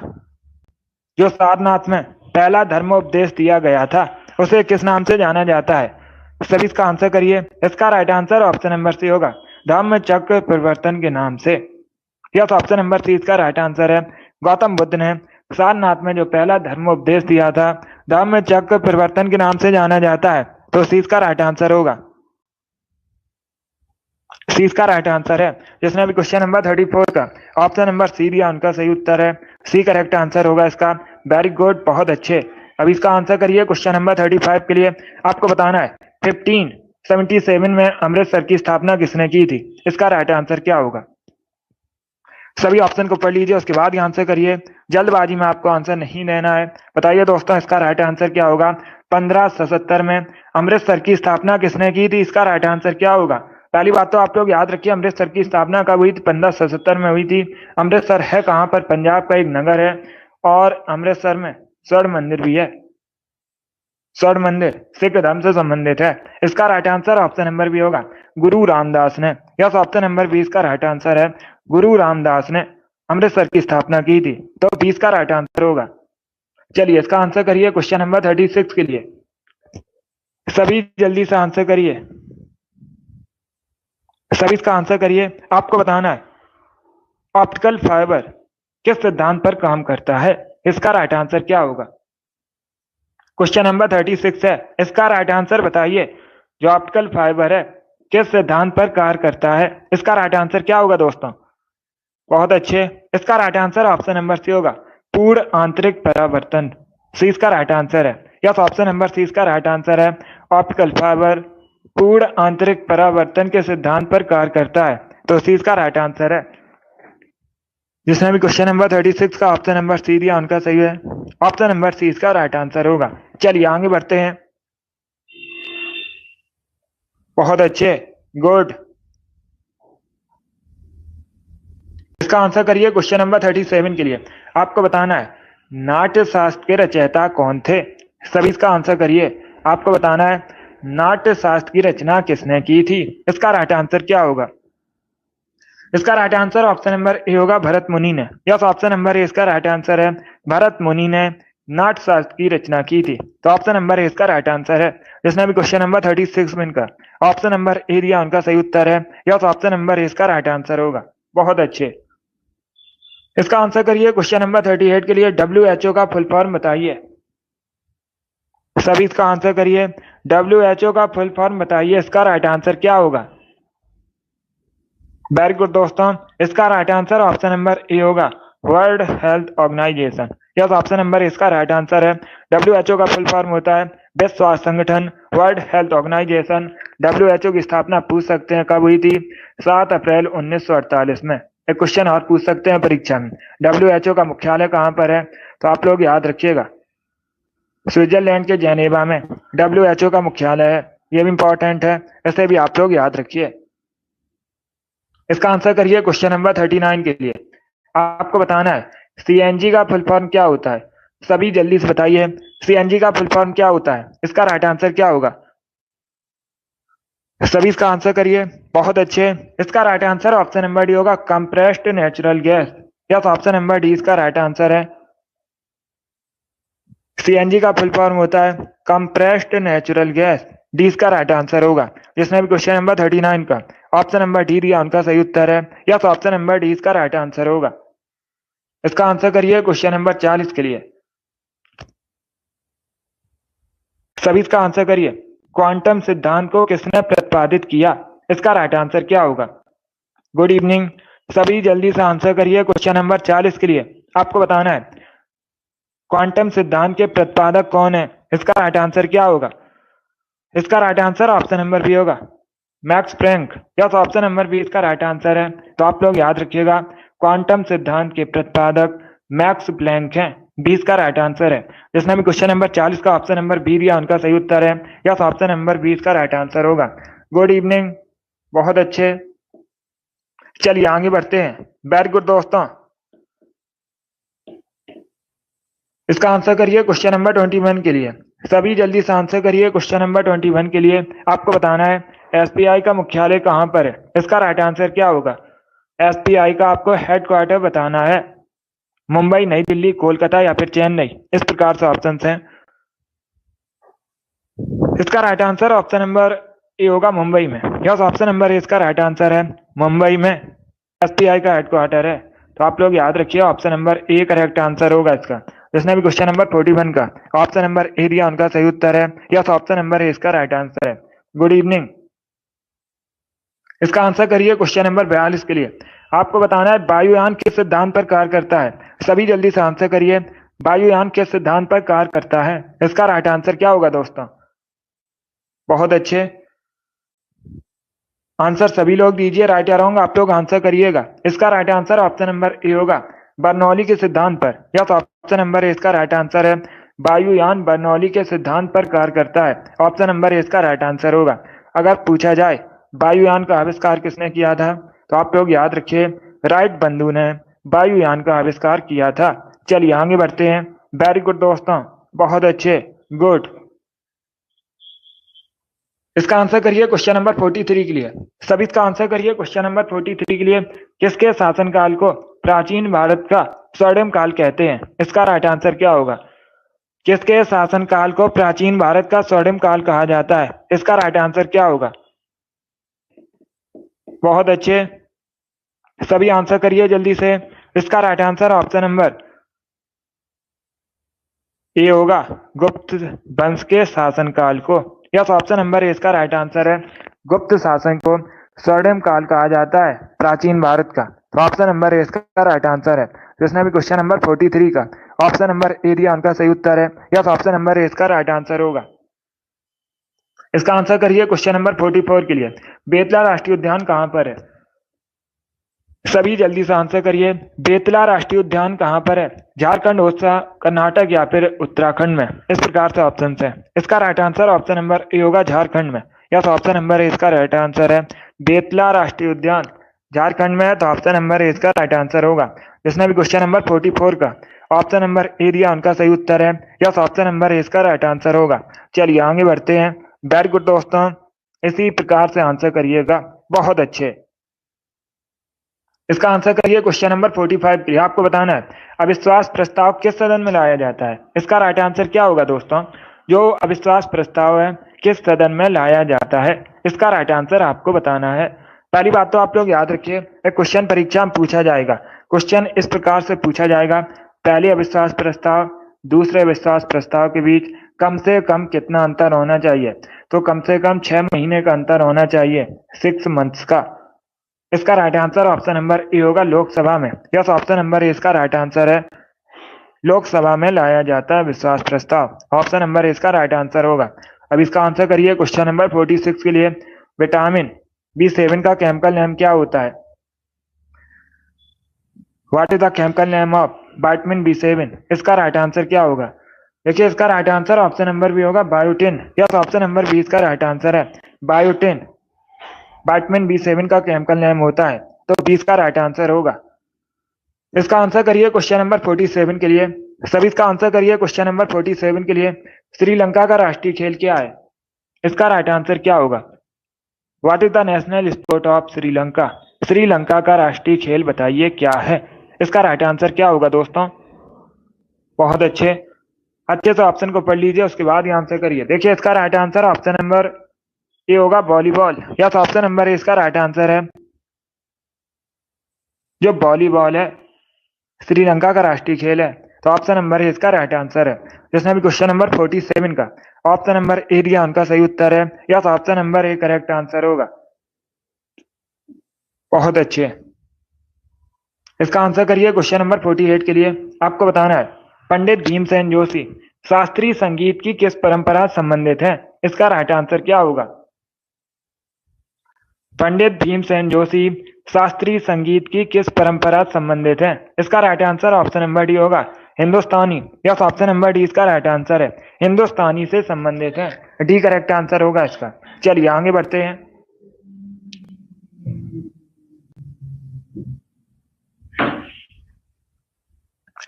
जो सारनाथ में पहला धर्मोपदेश दिया गया था, उसे किस नाम से जाना जाता है? सभी इसका आंसर करिए। इसका right answer option number C होगा, धम्म चक्र प्रवर्तन के नाम से। यस, ऑप्शन नंबर सी इसका राइट आंसर है। गौतम बुद्ध ने सारनाथ में जो पहला धर्मोपदेश दिया था, धम्म चक्र प्रवर्तन के नाम से जाना जाता है। तो सी इसका राइट आंसर होगा, सी इसका राइट आंसर है। जिसने अभी क्वेश्चन नंबर 34 का ऑप्शन नंबर सी दिया उनका सही उत्तर है, सी करेक्ट आंसर होगा इसका। वेरी गुड, बहुत अच्छे। अब इसका आंसर करिए क्वेश्चन नंबर 35 के लिए। आपको बताना है 1577 में अमृतसर की स्थापना किसने की थी? इसका राइट आंसर क्या होगा? सभी ऑप्शन को पढ़ लीजिए, उसके बाद ही आंसर करिए। जल्दबाजी में आपको आंसर नहीं देना है। बताइए दोस्तों, इसका राइट आंसर क्या होगा? 1577 में अमृतसर की स्थापना किसने की थी? इसका राइट आंसर क्या होगा? पहली बात तो आप लोग याद रखिए, अमृतसर की स्थापना कब हुई थी? 1577 में हुई थी। अमृतसर है कहां पर? पंजाब का एक नगर है। और अमृतसर में स्वर्ण मंदिर भी है। स्वर्ण मंदिर सिख धर्म से संबंधित है। इसका right answer option number B होगा, गुरु रामदास ने। यस, ऑप्शन नंबर बी इसका राइट आंसर है, गुरु रामदास ने अमृतसर की स्थापना की थी। तो 20 का राइट आंसर होगा। चलिए, इसका आंसर करिए क्वेश्चन नंबर 36 के लिए। सभी जल्दी से आंसर करिए, सभी इसका आंसर करिए। आपको बताना है ऑप्टिकल फाइबर किस सिद्धांत पर काम करता है? इसका राइट आंसर क्या होगा? क्वेश्चन नंबर 36 है, इसका राइट आंसर बताइए। जो ऑप्टिकल फाइबर है किस सिद्धांत पर कार्य करता है? इसका राइट आंसर क्या होगा दोस्तों? बहुत अच्छे, इसका right answer option number C होगा, पूर्ण आंतरिक परावर्तन। सी इसका राइट आंसर है। यस, ऑप्शन नंबर सी इसका राइट आंसर है। ऑप्टिकल फाइबर पूर्ण आंतरिक परावर्तन के सिद्धांत पर कार्य करता है। तो सी इसका राइट आंसर है। जिसने भी क्वेश्चन नंबर 36 का ऑप्शन नंबर सी दिया उनका सही है। ऑप्शन नंबर सी इसका राइट आंसर होगा। चलिए आगे बढ़ते हैं। बहुत अच्छे, गुड। इसका आंसर करिए क्वेश्चन नंबर 37 के लिए। आपको बताना है नाट्य शास्त्र के रचयिता कौन थे। सभी इसका आंसर करिए। आपको बताना है नाट्य शास्त्र की रचना किसने की थी। इसका राइट आंसर क्या होगा। इसका right answer option number A होगा भरत मुनि ने। यस, ऑप्शन नंबर ए इसका राइट आंसर है। भरत मुनि ने नाट्य शास्त्र की रचना की थी। तो ऑप्शन नंबर ए इसका राइट आंसर है। जिसने भी क्वेश्चन नंबर 36 में इनका ऑप्शन नंबर ए दिया उनका सही उत्तर है। यस, ऑप्शन नंबर ए इसका राइट आंसर होगा। बहुत अच्छे। इसका आंसर करिए क्वेश्चन नंबर 38 के लिए। WHO का फुल फॉर्म बताइए। सभी इसका आंसर करिए। WHO का फुल फॉर्म बताइए। इसका राइट आंसर क्या होगा। वेरी गुड दोस्तों, इसका right answer option number A होगा World Health Organization. Yes, option number इसका राइट आंसर है। WHO का फुल फॉर्म होता है विश्व स्वास्थ्य संगठन, वर्ल्ड हेल्थ ऑर्गेनाइजेशन। WHO की स्थापना पूछ सकते हैं कब हुई थी। 7 अप्रैल 1948 में। एक क्वेश्चन और पूछ सकते हैं परीक्षा में, WHO का मुख्यालय कहाँ पर है। तो आप लोग याद रखिएगा स्विट्जरलैंड के जेनेवा में WHO का मुख्यालय है। ये भी इंपॉर्टेंट है, इसे भी आप लोग याद रखिए। इसका आंसर करिए क्वेश्चन नंबर 39 के लिए। आपको बताना है CNG का फुल फॉर्म क्या होता है। सभी जल्दी से बताइए CNG का फुल फॉर्म क्या होता है। इसका राइट आंसर क्या होगा। सभी इसका आंसर करिए। बहुत अच्छे। इसका right answer option number D होगा compressed natural gas. Yes, option number D इसका राइट आंसर है। CNG का फुल फॉर्म होता है कंप्रेस्ड नेचुरल गैस। डी इसका राइट आंसर होगा। जिसने भी क्वेश्चन नंबर 39 का ऑप्शन नंबर डी दिया उनका सही उत्तर है। यस, ऑप्शन नंबर डी इसका राइट आंसर होगा। इसका आंसर करिए क्वेश्चन नंबर 40 के लिए। सभी इसका आंसर करिए। क्वांटम सिद्धांत को किसने प्रतिपादित किया। इसका राइट आंसर क्या होगा। Good evening. सभी जल्दी से आंसर करिए क्वेश्चन नंबर 40 के लिए। आपको बताना है क्वांटम सिद्धांत के प्रतिपादक कौन है। इसका राइट आंसर क्या होगा। इसका right answer option number B होगा Max Planck. Yes, option number B इसका राइट आंसर है। तो आप लोग याद रखिएगा क्वांटम सिद्धांत के प्रतिपादक मैक्स प्लैंक हैं। 20 का राइट आंसर है। जिसने भी क्वेश्चन नंबर 40 का ऑप्शन नंबर बी दिया उनका सही उत्तर है। यस, ऑप्शन नंबर 20 का राइट आंसर होगा। गुड इवनिंग, बहुत अच्छे। चलिए आगे बढ़ते हैं। वेरी गुड दोस्तों। इसका आंसर करिए क्वेश्चन नंबर 21 के लिए। सभी जल्दी से आंसर करिए क्वेश्चन नंबर 21 के लिए। आपको बताना है SBI का मुख्यालय कहाँ पर है। इसका राइट आंसर क्या होगा। SBI का आपको हेडक्वार्टर बताना है। मुंबई, नई दिल्ली, कोलकाता या फिर चेन्नई। इस प्रकार से ऑप्शन हैं। इसका right answer option number A होगा मुंबई में। यस, ऑप्शन नंबर ए इसका राइट आंसर है। मुंबई में SBI का हेडक्वार्टर है। तो आप लोग याद रखिए option number A correct answer होगा इसका। जिसने भी क्वेश्चन नंबर 41 का ऑप्शन नंबर ए दिया उनका सही उत्तर है। यस, ऑप्शन नंबर ए इसका राइट आंसर है। Good evening. इसका आंसर करिए क्वेश्चन नंबर 42 के लिए। आपको बताना है वायुयान किस सिद्धांत पर कार्य करता है। सभी जल्दी से आंसर करिए। वायुयान किस सिद्धांत पर कार्य करता है। इसका राइट आंसर क्या होगा दोस्तों। बहुत अच्छे आंसर सभी लोग दीजिए। राइट या रॉन्ग आप लोग आंसर करिएगा। इसका right answer option number A होगा बर्नौली के सिद्धांत पर। यस, ऑप्शन नंबर ए इसका राइट आंसर है। वायुयान बर्नौली के सिद्धांत पर कार्य करता है। ऑप्शन नंबर ए इसका राइट आंसर होगा। अगर पूछा जाए वायुयान का आविष्कार किसने किया था तो आप लोग याद रखिए राइट बंधु ने वायुयान का आविष्कार किया था। चलिए आगे बढ़ते हैं। वेरी गुड दोस्तों, बहुत अच्छे, गुड। इसका आंसर करिए क्वेश्चन नंबर 43 के लिए। सभी इसका आंसर करिए क्वेश्चन नंबर 43 के लिए। किसके शासनकाल को प्राचीन भारत का स्वर्णिम काल कहते हैं। इसका राइट आंसर क्या होगा। किसके शासनकाल को प्राचीन भारत का स्वर्णिम काल कहा जाता है। इसका राइट आंसर क्या होगा। बहुत अच्छे, सभी आंसर करिए जल्दी से। इसका right answer option number A होगा गुप्त वंश के शासनकाल को। यस, ऑप्शन नंबर ए इसका राइट आंसर है। गुप्त शासन को स्वर्णिम काल कहा जाता है प्राचीन भारत का। तो ऑप्शन नंबर ए इसका राइट आंसर है। जिसने भी क्वेश्चन नंबर 43 का ऑप्शन नंबर ए दिया उनका सही उत्तर है। यस, ऑप्शन नंबर ए इसका राइट आंसर होगा। इसका आंसर करिए क्वेश्चन नंबर 44 के लिए। बेतला राष्ट्रीय उद्यान कहाँ पर है। सभी जल्दी से आंसर करिए। बेतला राष्ट्रीय उद्यान कहाँ पर है। झारखंड, ओडिशा, कर्नाटक या फिर उत्तराखंड में। इस प्रकार से ऑप्शन है। इसका right answer option number A होगा झारखंड में। यस, ऑप्शन नंबर ए इसका राइट आंसर है। बेतला राष्ट्रीय उद्यान झारखंड में है, तो ऑप्शन नंबर ए इसका राइट आंसर होगा। जिसने भी क्वेश्चन नंबर 44 का ऑप्शन नंबर ए दिया उनका सही उत्तर है। यस, ऑप्शन नंबर ए इसका राइट आंसर होगा। चलिए आगे बढ़ते हैं। वेरी गुड दोस्तों, इसी प्रकार से आंसर करिएगा, बहुत अच्छे। इसका आंसर करिए क्वेश्चन नंबर 45 के लिए। आपको बताना है अविश्वास प्रस्ताव किस सदन में लाया जाता है। इसका राइट आंसर क्या होगा दोस्तों? जो अविश्वास प्रस्ताव है किस सदन में लाया जाता है, इसका राइट आंसर आपको बताना है। पहली बात तो आप लोग याद रखिए, एक क्वेश्चन परीक्षा में पूछा जाएगा। क्वेश्चन इस प्रकार से पूछा जाएगा, पहले अविश्वास प्रस्ताव दूसरे अविश्वास प्रस्ताव के बीच कम से कम कितना अंतर होना चाहिए? तो कम से कम 6 महीने का अंतर होना चाहिए, 6 मंथ्स का। इसका right answer option number A होगा, लोकसभा में। यस, ऑप्शन नंबर ए इसका राइट आंसर है। लोकसभा में लाया जाता है विश्वास प्रस्ताव, ऑप्शन नंबर ए इसका राइट आंसर होगा। अब इसका आंसर करिए क्वेश्चन नंबर 46 के लिए। विटामिन B7 का केमिकल नेम क्या होता है? What is the chemical name of vitamin B7? इसका राइट आंसर क्या होगा? देखिए, इसका right answer option number B होगा, biotin. Yes, option number B इसका राइट आंसर है, बायोटिन। विटामिन B7 का केमिकल नेम होता है, तो 20 का राइट आंसर होगा। इसका आंसर करिए क्वेश्चन नंबर 47 के लिए। सभी इसका आंसर करिए क्वेश्चन नंबर 47 के लिए। श्रीलंका का राष्ट्रीय खेल क्या है? इसका राइट आंसर क्या होगा? What is the national sport of Sri Lanka? Sri Lanka का राष्ट्रीय खेल बताइए क्या है? इसका राइट आंसर क्या होगा दोस्तों? बहुत अच्छे से ऑप्शन को पढ़ लीजिए, उसके बाद ये आंसर करिए। देखिए, इसका right answer option number A होगा, volleyball. Yes, option number A इसका राइट आंसर है। जो वॉलीबॉल है श्रीलंका का राष्ट्रीय खेल है, तो ऑप्शन नंबर ए इसका राइट आंसर है। जिसने भी क्वेश्चन नंबर 47 का ऑप्शन नंबर ए दिया उनका सही उत्तर है। Yes, option number A correct answer होगा। बहुत अच्छे। इसका आंसर करिए क्वेश्चन नंबर 48 के लिए। आपको बताना है पंडित भीमसेन जोशी शास्त्रीय संगीत की किस परंपरा से संबंधित है? इसका राइट आंसर क्या होगा? पंडित भीमसेन जोशी शास्त्रीय संगीत की किस परंपरा से संबंधित है? इसका right answer option number D होगा, हिंदुस्तानी। यस, ऑप्शन नंबर डी इसका राइट आंसर है, हिंदुस्तानी से संबंधित है। डी करेक्ट आंसर होगा इसका। चलिए आगे बढ़ते हैं।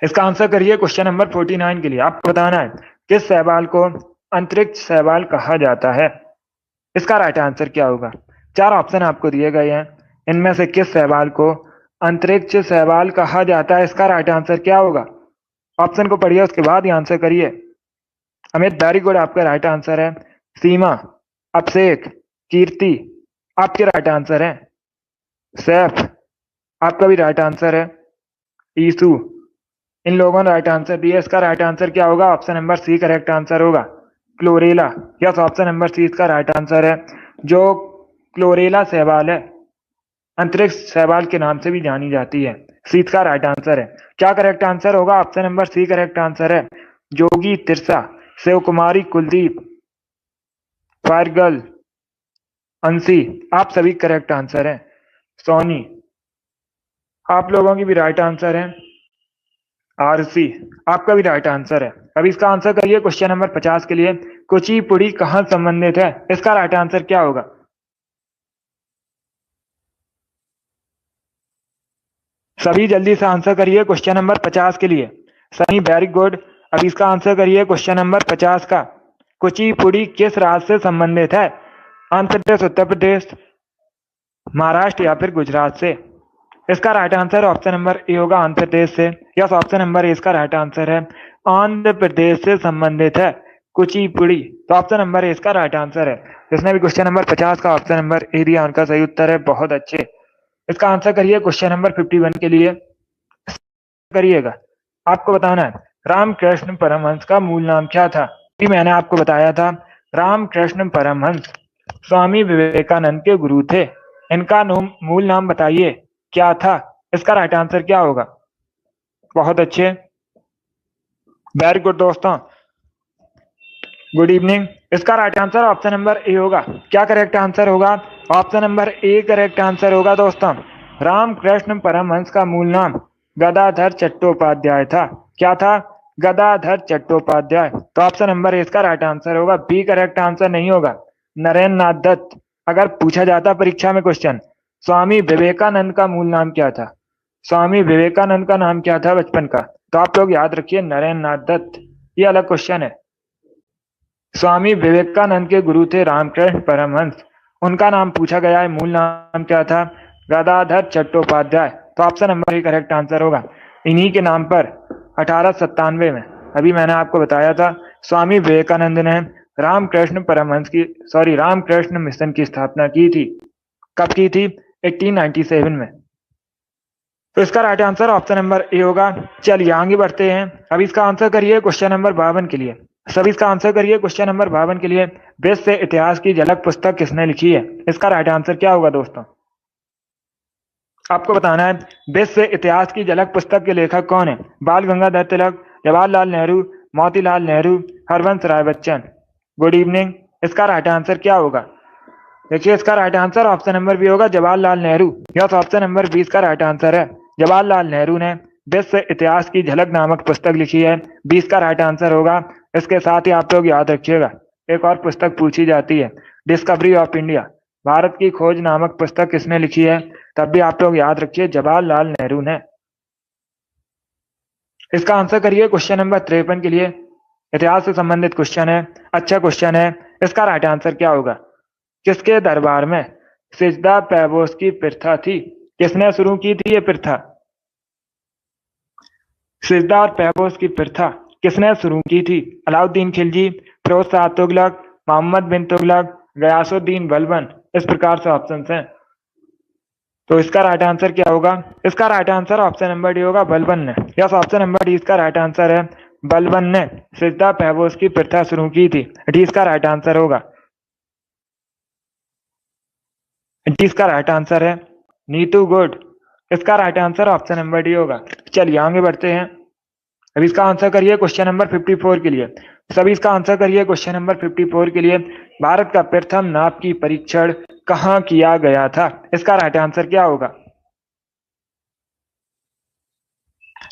इसका आंसर करिए क्वेश्चन नंबर 49 के लिए। आपको बताना है किस शैवाल को अंतरिक्ष शैवाल कहा जाता है? इसका राइट आंसर क्या होगा? 4 ऑप्शन आपको दिए गए हैं, इनमें से किस शैवाल को अंतरिक्ष शैवाल कहा जाता है? इसका राइट आंसर क्या होगा? ऑप्शन को पढ़िए, उसके बाद ही आंसर करिए। अमित, वेरी गुड, आपका राइट आंसर है। सीमा, अभिषेक, कीर्ति, आपके राइट आंसर है। सैफ, आपका भी राइट आंसर है। ईसु, इन लोगों ने राइट आंसर दिया। इसका राइट आंसर क्या होगा? Option number C correct answer होगा, chlorella. Yes, option number C इसका राइट आंसर है। जो क्लोरेला शैवाल है अंतरिक्ष शैवाल के नाम से भी जानी जाती है। सी इसका राइट आंसर है। क्या करेक्ट आंसर होगा? Option number C correct answer है। जोगी, तिरसा, शिव कुमारी, कुलदीप, फायरगर्ल, अंशी, आप सभी करेक्ट आंसर है। सोनी, आप लोगों की भी राइट आंसर है। आरसी, आपका भी राइट आंसर है। अब इसका आंसर करिए क्वेश्चन नंबर 50 के लिए। कुचिपुड़ी कहाँ संबंधित है? इसका राइट आंसर क्या होगा? सभी जल्दी से आंसर करिए क्वेश्चन नंबर 50 के लिए। Sunny, very good. अब इसका आंसर करिए क्वेश्चन नंबर 50 का। कुचिपुड़ी किस राज्य से संबंधित है? आंध्र प्रदेश, उत्तर प्रदेश, महाराष्ट्र या फिर गुजरात से? इसका right answer option number A होगा, आंध्र प्रदेश से। यस, ऑप्शन नंबर ए इसका राइट आंसर है। आंध्र प्रदेश से संबंधित है कुचिपुड़ी, तो ऑप्शन नंबर ए इसका राइट आंसर है। जिसने भी क्वेश्चन नंबर 50 का ऑप्शन नंबर ए दिया उनका सही उत्तर है, बहुत अच्छे। इसका आंसर करिए क्वेश्चन नंबर 51 के लिए। करिएगा, आपको बताना है रामकृष्ण परमहंस का मूल नाम क्या था? मैंने आपको बताया था रामकृष्ण परमहंस स्वामी विवेकानंद के गुरु थे। इनका मूल नाम बताइए क्या था? इसका राइट आंसर क्या होगा? बहुत अच्छे, वेरी गुड दोस्तों, गुड इवनिंग। इसका right answer option number A होगा। क्या करेक्ट आंसर होगा? Option number A correct answer होगा दोस्तों। रामकृष्ण परमहंस का मूल नाम गदाधर चट्टोपाध्याय था। क्या था? गदाधर चट्टोपाध्याय। तो ऑप्शन नंबर ए इसका राइट आंसर होगा। बी करेक्ट आंसर नहीं होगा, नरेंद्र नाथ दत्त। अगर पूछा जाता परीक्षा में क्वेश्चन, स्वामी विवेकानंद का मूल नाम क्या था? स्वामी विवेकानंद का नाम क्या था बचपन का? तो आप लोग याद रखिए नरेंद्र नाथ दत्त। ये अलग क्वेश्चन है। स्वामी विवेकानंद के गुरु थे रामकृष्ण परमहंस। उनका नाम पूछा गया है, मूल नाम क्या था? गदाधर चट्टोपाध्याय। तो ऑप्शन नंबर ही करेक्ट आंसर होगा। इन्हीं के नाम पर 1897 में, अभी मैंने आपको बताया था, स्वामी विवेकानंद ने रामकृष्ण मिशन की स्थापना की थी। कब की थी? 1897 में। तो इसका right answer option number A होगा। चलिए आगे बढ़ते हैं। अब इसका आंसर करिए क्वेश्चन नंबर 52 के लिए। सभी इसका आंसर करिए क्वेश्चन नंबर 52 के लिए। वेद से इतिहास की झलक पुस्तक किसने लिखी है? इसका राइट आंसर क्या होगा दोस्तों? आपको बताना है वेद से इतिहास की झलक पुस्तक के लेखक कौन है? बाल गंगाधर तिलक, जवाहरलाल नेहरू, मोतीलाल नेहरू, हरवंश राय बच्चन। Good evening. इसका राइट आंसर क्या होगा? देखिए इसका right answer option number B होगा, Jawaharlal Nehru. Yes, option number 20 का राइट आंसर है। जवाहरलाल नेहरू ने वेद से इतिहास की झलक नामक पुस्तक लिखी है। 20 का राइट आंसर होगा। इसके साथ ही आप लोग याद रखिएगा, एक और पुस्तक पूछी जाती है, डिस्कवरी ऑफ इंडिया, भारत की खोज नामक पुस्तक किसने लिखी है? तब भी आप लोग याद रखिए जवाहरलाल नेहरू ने। इसका आंसर करिए क्वेश्चन नंबर 53 के लिए। इतिहास से संबंधित क्वेश्चन है, अच्छा क्वेश्चन है। इसका राइट आंसर क्या होगा? किसके दरबार में सिजदा पैबोस की प्रथा थी? किसने शुरू की थी ये प्रथा? सिजदा और पैबोस की प्रथा किसने शुरू की थी? अलाउद्दीन खिलजी, फिरोज शाह तुगलक, मोहम्मद बिन तुगलक, गयासुद्दीन बलबन। इस प्रकार से ऑप्शन हैं। तो इसका राइट आंसर क्या होगा? इसका right answer option number D होगा, बलबन ने। यस, ऑप्शन नंबर डी इसका राइट आंसर है। बलबन ने सिजदा पैबोस की प्रथा शुरू की थी। डी इसका राइट आंसर होगा। डी इसका राइट आंसर है। नीतू गुड। इसका right answer option number D होगा। चलिए आगे बढ़ते हैं। अब इसका आंसर करिए क्वेश्चन नंबर 54 के लिए। सभी इसका आंसर करिए क्वेश्चन नंबर 54 के लिए। भारत का प्रथम नाप की परीक्षण कहाँ किया गया था? इसका राइट आंसर क्या होगा?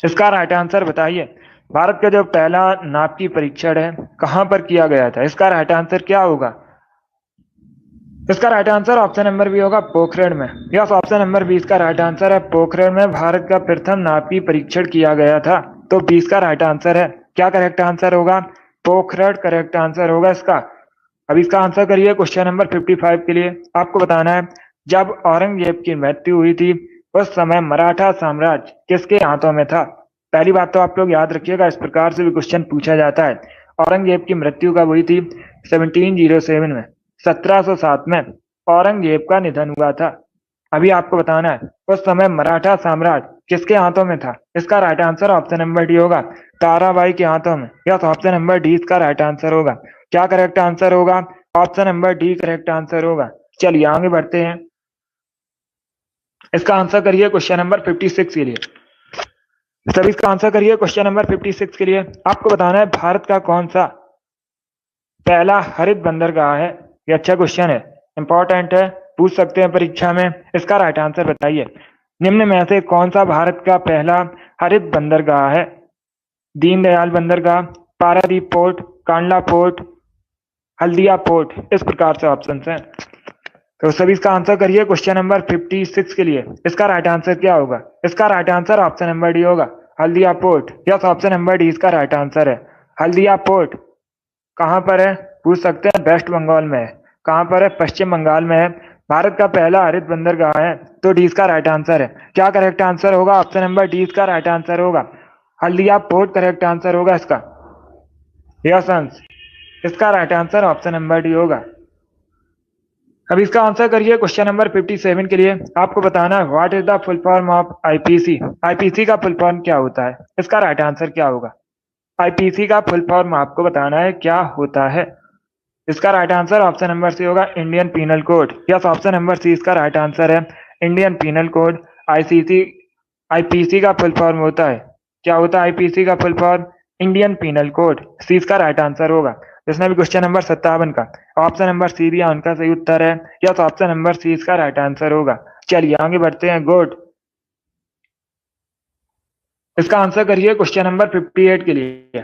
इसका राइट आंसर बताइए। भारत का जो पहला नाप की परीक्षण है कहाँ पर किया गया था? इसका राइट आंसर क्या होगा? इसका right answer option number B होगा, पोखरण में। यस, ऑप्शन नंबर 20 का राइट आंसर है। पोखरण में भारत का प्रथम नापी परीक्षण किया गया था। तो 20 का राइट आंसर है। क्या करेक्ट आंसर होगा? पोखरण करेक्ट आंसर होगा इसका। अब इसका आंसर करिए क्वेश्चन नंबर 55 के लिए। आपको बताना है जब औरंगजेब की मृत्यु हुई थी उस समय मराठा साम्राज्य किसके हाथों में था? पहली बात तो आप लोग याद रखिएगा, इस प्रकार से भी क्वेश्चन पूछा जाता है। औरंगजेब की मृत्यु कब हुई थी? 1707 में। 1707 में औरंगजेब का निधन हुआ था। अभी आपको बताना है उस समय मराठा साम्राज्य किसके हाथों में था? इसका right answer option number D होगा, ताराबाई के हाथों में। यस, ऑप्शन नंबर डी इसका राइट आंसर होगा। क्या करेक्ट आंसर होगा? Option number D correct answer होगा। चलिए आगे बढ़ते हैं। इसका आंसर करिए क्वेश्चन नंबर 56 के लिए। सभी इसका आंसर करिए क्वेश्चन नंबर 56 के लिए। आपको बताना है भारत का कौन सा पहला हरित बंदरगाह है? ये अच्छा क्वेश्चन है, इंपॉर्टेंट है, पूछ सकते हैं परीक्षा में। इसका राइट आंसर बताइए। निम्न में से कौन सा भारत का पहला हरित बंदरगाह है? दीनदयाल बंदरगाह, Paradip port, Kandla port, Haldia port. इस प्रकार से ऑप्शन हैं। तो सभी इसका आंसर करिए क्वेश्चन नंबर 56 के लिए। इसका राइट आंसर क्या होगा? इसका right answer option number D होगा, Haldia port. Yes, option number D इसका राइट आंसर है। हल्दिया पोर्ट कहाँ पर है? पूछ सकते हैं। वेस्ट बंगाल में है। कहाँ पर है? पश्चिम बंगाल में है। भारत का पहला हरित बंदरगाह है। तो डी इसका राइट आंसर है। क्या करेक्ट आंसर होगा? ऑप्शन नंबर डी इसका राइट आंसर होगा, हल्दिया पोर्ट करेक्ट आंसर होगा इसका। यस अंश, इसका right answer option number D होगा। अब इसका आंसर करिए क्वेश्चन नंबर 57 के लिए। आपको बताना है what is the full form of IPC? IPC का फुल फॉर्म क्या होता है? इसका राइट आंसर क्या होगा? आईपीसी का फुल फॉर्म आपको बताना है क्या होता है। इसका right answer option number C होगा, Indian Penal Code. Yes, option number C इसका राइट आंसर है, Indian Penal Code. ICC IPC का फुल फॉर्म होता है, क्या होता है आईपीसी का full form? Indian Penal Code. C इसका राइट आंसर होगा। जिसने भी क्वेश्चन नंबर 57 का ऑप्शन नंबर सी दिया उनका सही उत्तर है। यस, ऑप्शन नंबर सी इसका राइट आंसर होगा। चलिए आगे बढ़ते हैं। गुड। इसका आंसर करिए क्वेश्चन नंबर 58 के लिए।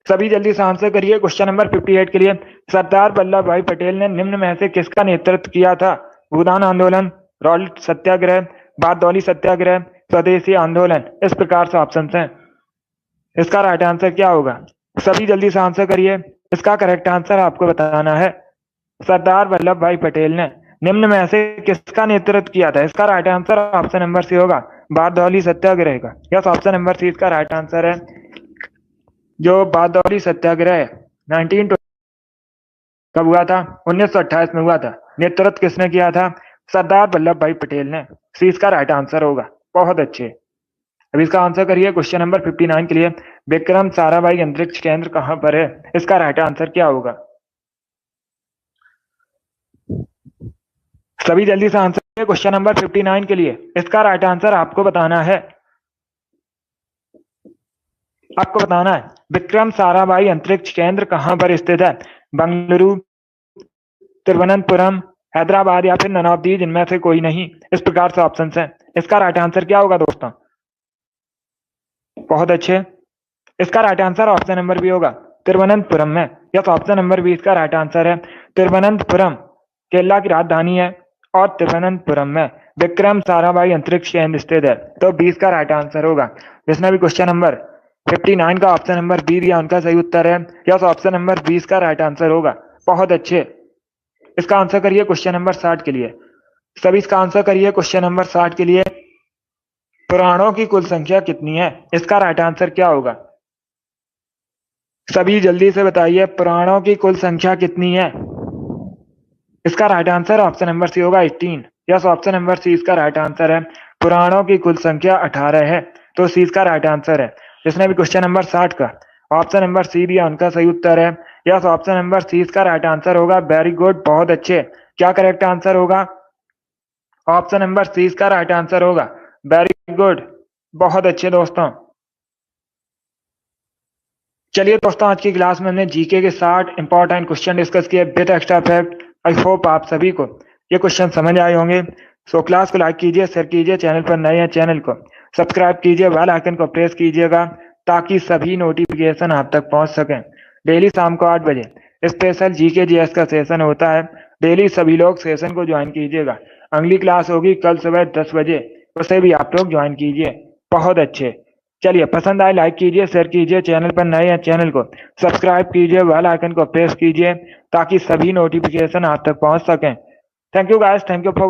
सभी जल्दी से आंसर करिए क्वेश्चन नंबर 58 के लिए। सरदार वल्लभ भाई पटेल ने निम्न में से किसका नेतृत्व किया था? भूदान आंदोलन, रॉल्ट सत्याग्रह, बारदौली सत्याग्रह, स्वदेशी आंदोलन। इस प्रकार से ऑप्शन हैं। इसका राइट आंसर क्या होगा? सभी जल्दी से आंसर करिए। इसका करेक्ट आंसर आपको बताना है सरदार वल्लभ भाई पटेल ने निम्न में से किसका नेतृत्व किया था? इसका right answer option number C होगा, बारदौली सत्याग्रह का। यस, ऑप्शन नंबर सी इसका राइट आंसर है। जो बारदौली सत्याग्रह 19 कब हुआ था? 1928 में हुआ था। नेतृत्व किसने किया था? सरदार वल्लभ भाई पटेल ने। सी इसका राइट आंसर होगा। बहुत अच्छे। अब इसका आंसर करिए क्वेश्चन नंबर 59 के लिए। विक्रम साराभाई अंतरिक्ष केंद्र कहां पर है? इसका राइट आंसर क्या होगा? सभी जल्दी से आंसर करिए क्वेश्चन नंबर 59 के लिए। इसका राइट आंसर आपको बताना है। आपको बताना है विक्रम साराभाई अंतरिक्ष केंद्र कहां पर स्थित है? बंगलुरु, तिरुवनंतपुरम, हैदराबाद या फिर नन ऑफ दीज, इनमें से कोई नहीं। इस प्रकार से ऑप्शन है। इसका राइट आंसर क्या होगा दोस्तों? बहुत अच्छे। इसका right answer option number B होगा, तिरुवनंतपुरम में। यस, ऑप्शन नंबर बी इसका राइट आंसर है। तिरुवनंतपुरम केरला की राजधानी है और तिरुवनंतपुरम में विक्रम साराभाई अंतरिक्ष केंद्र स्थित है। तो 20 का राइट आंसर होगा। जिसने भी क्वेश्चन नंबर 59 का ऑप्शन नंबर बी दिया उनका सही उत्तर है। यस, ऑप्शन नंबर 20 का राइट आंसर होगा। बहुत अच्छे। इसका आंसर करिए क्वेश्चन नंबर 60 के लिए। सभी इसका आंसर करिए क्वेश्चन नंबर 60 के लिए। पुराणों की कुल संख्या कितनी है? इसका राइट आंसर क्या होगा? सभी जल्दी से बताइए, पुराणों की कुल संख्या कितनी है? इसका right answer option number C होगा, 18। यस, ऑप्शन नंबर सी इसका राइट आंसर है। पुराणों की कुल संख्या 18 है। तो सी इसका राइट आंसर है। जिसने भी क्वेश्चन नंबर 60 का ऑप्शन नंबर सी दिया उनका सही उत्तर है। यस, ऑप्शन नंबर सी इसका राइट आंसर होगा। वेरी गुड, बहुत अच्छे। क्या करेक्ट आंसर होगा? ऑप्शन नंबर सी इसका राइट आंसर होगा। वेरी गुड, बहुत अच्छे दोस्तों। चलिए दोस्तों, आज की क्लास में हमने जीके के 60 इंपॉर्टेंट क्वेश्चन डिस्कस किए with extra fact. I hope आप सभी को ये क्वेश्चन समझ आए होंगे। सो क्लास को लाइक कीजिए, शेयर कीजिए, चैनल पर नए हैं चैनल को सब्सक्राइब कीजिए, बेल आइकन को प्रेस कीजिएगा ताकि सभी नोटिफिकेशन आप तक पहुंच सकें। डेली शाम को 8 बजे स्पेशल जीके जीएस का सेशन होता है। डेली सभी लोग सेशन को ज्वाइन कीजिएगा। अगली क्लास होगी कल सुबह 10 बजे, उसे भी आप लोग ज्वाइन कीजिए। बहुत अच्छे। चलिए, पसंद आए लाइक कीजिए, शेयर कीजिए, चैनल पर नए हैं चैनल को सब्सक्राइब कीजिए, बेल आइकन को प्रेस कीजिए ताकि सभी नोटिफिकेशन आप तक पहुंच सकें। Thank you guys, thank you for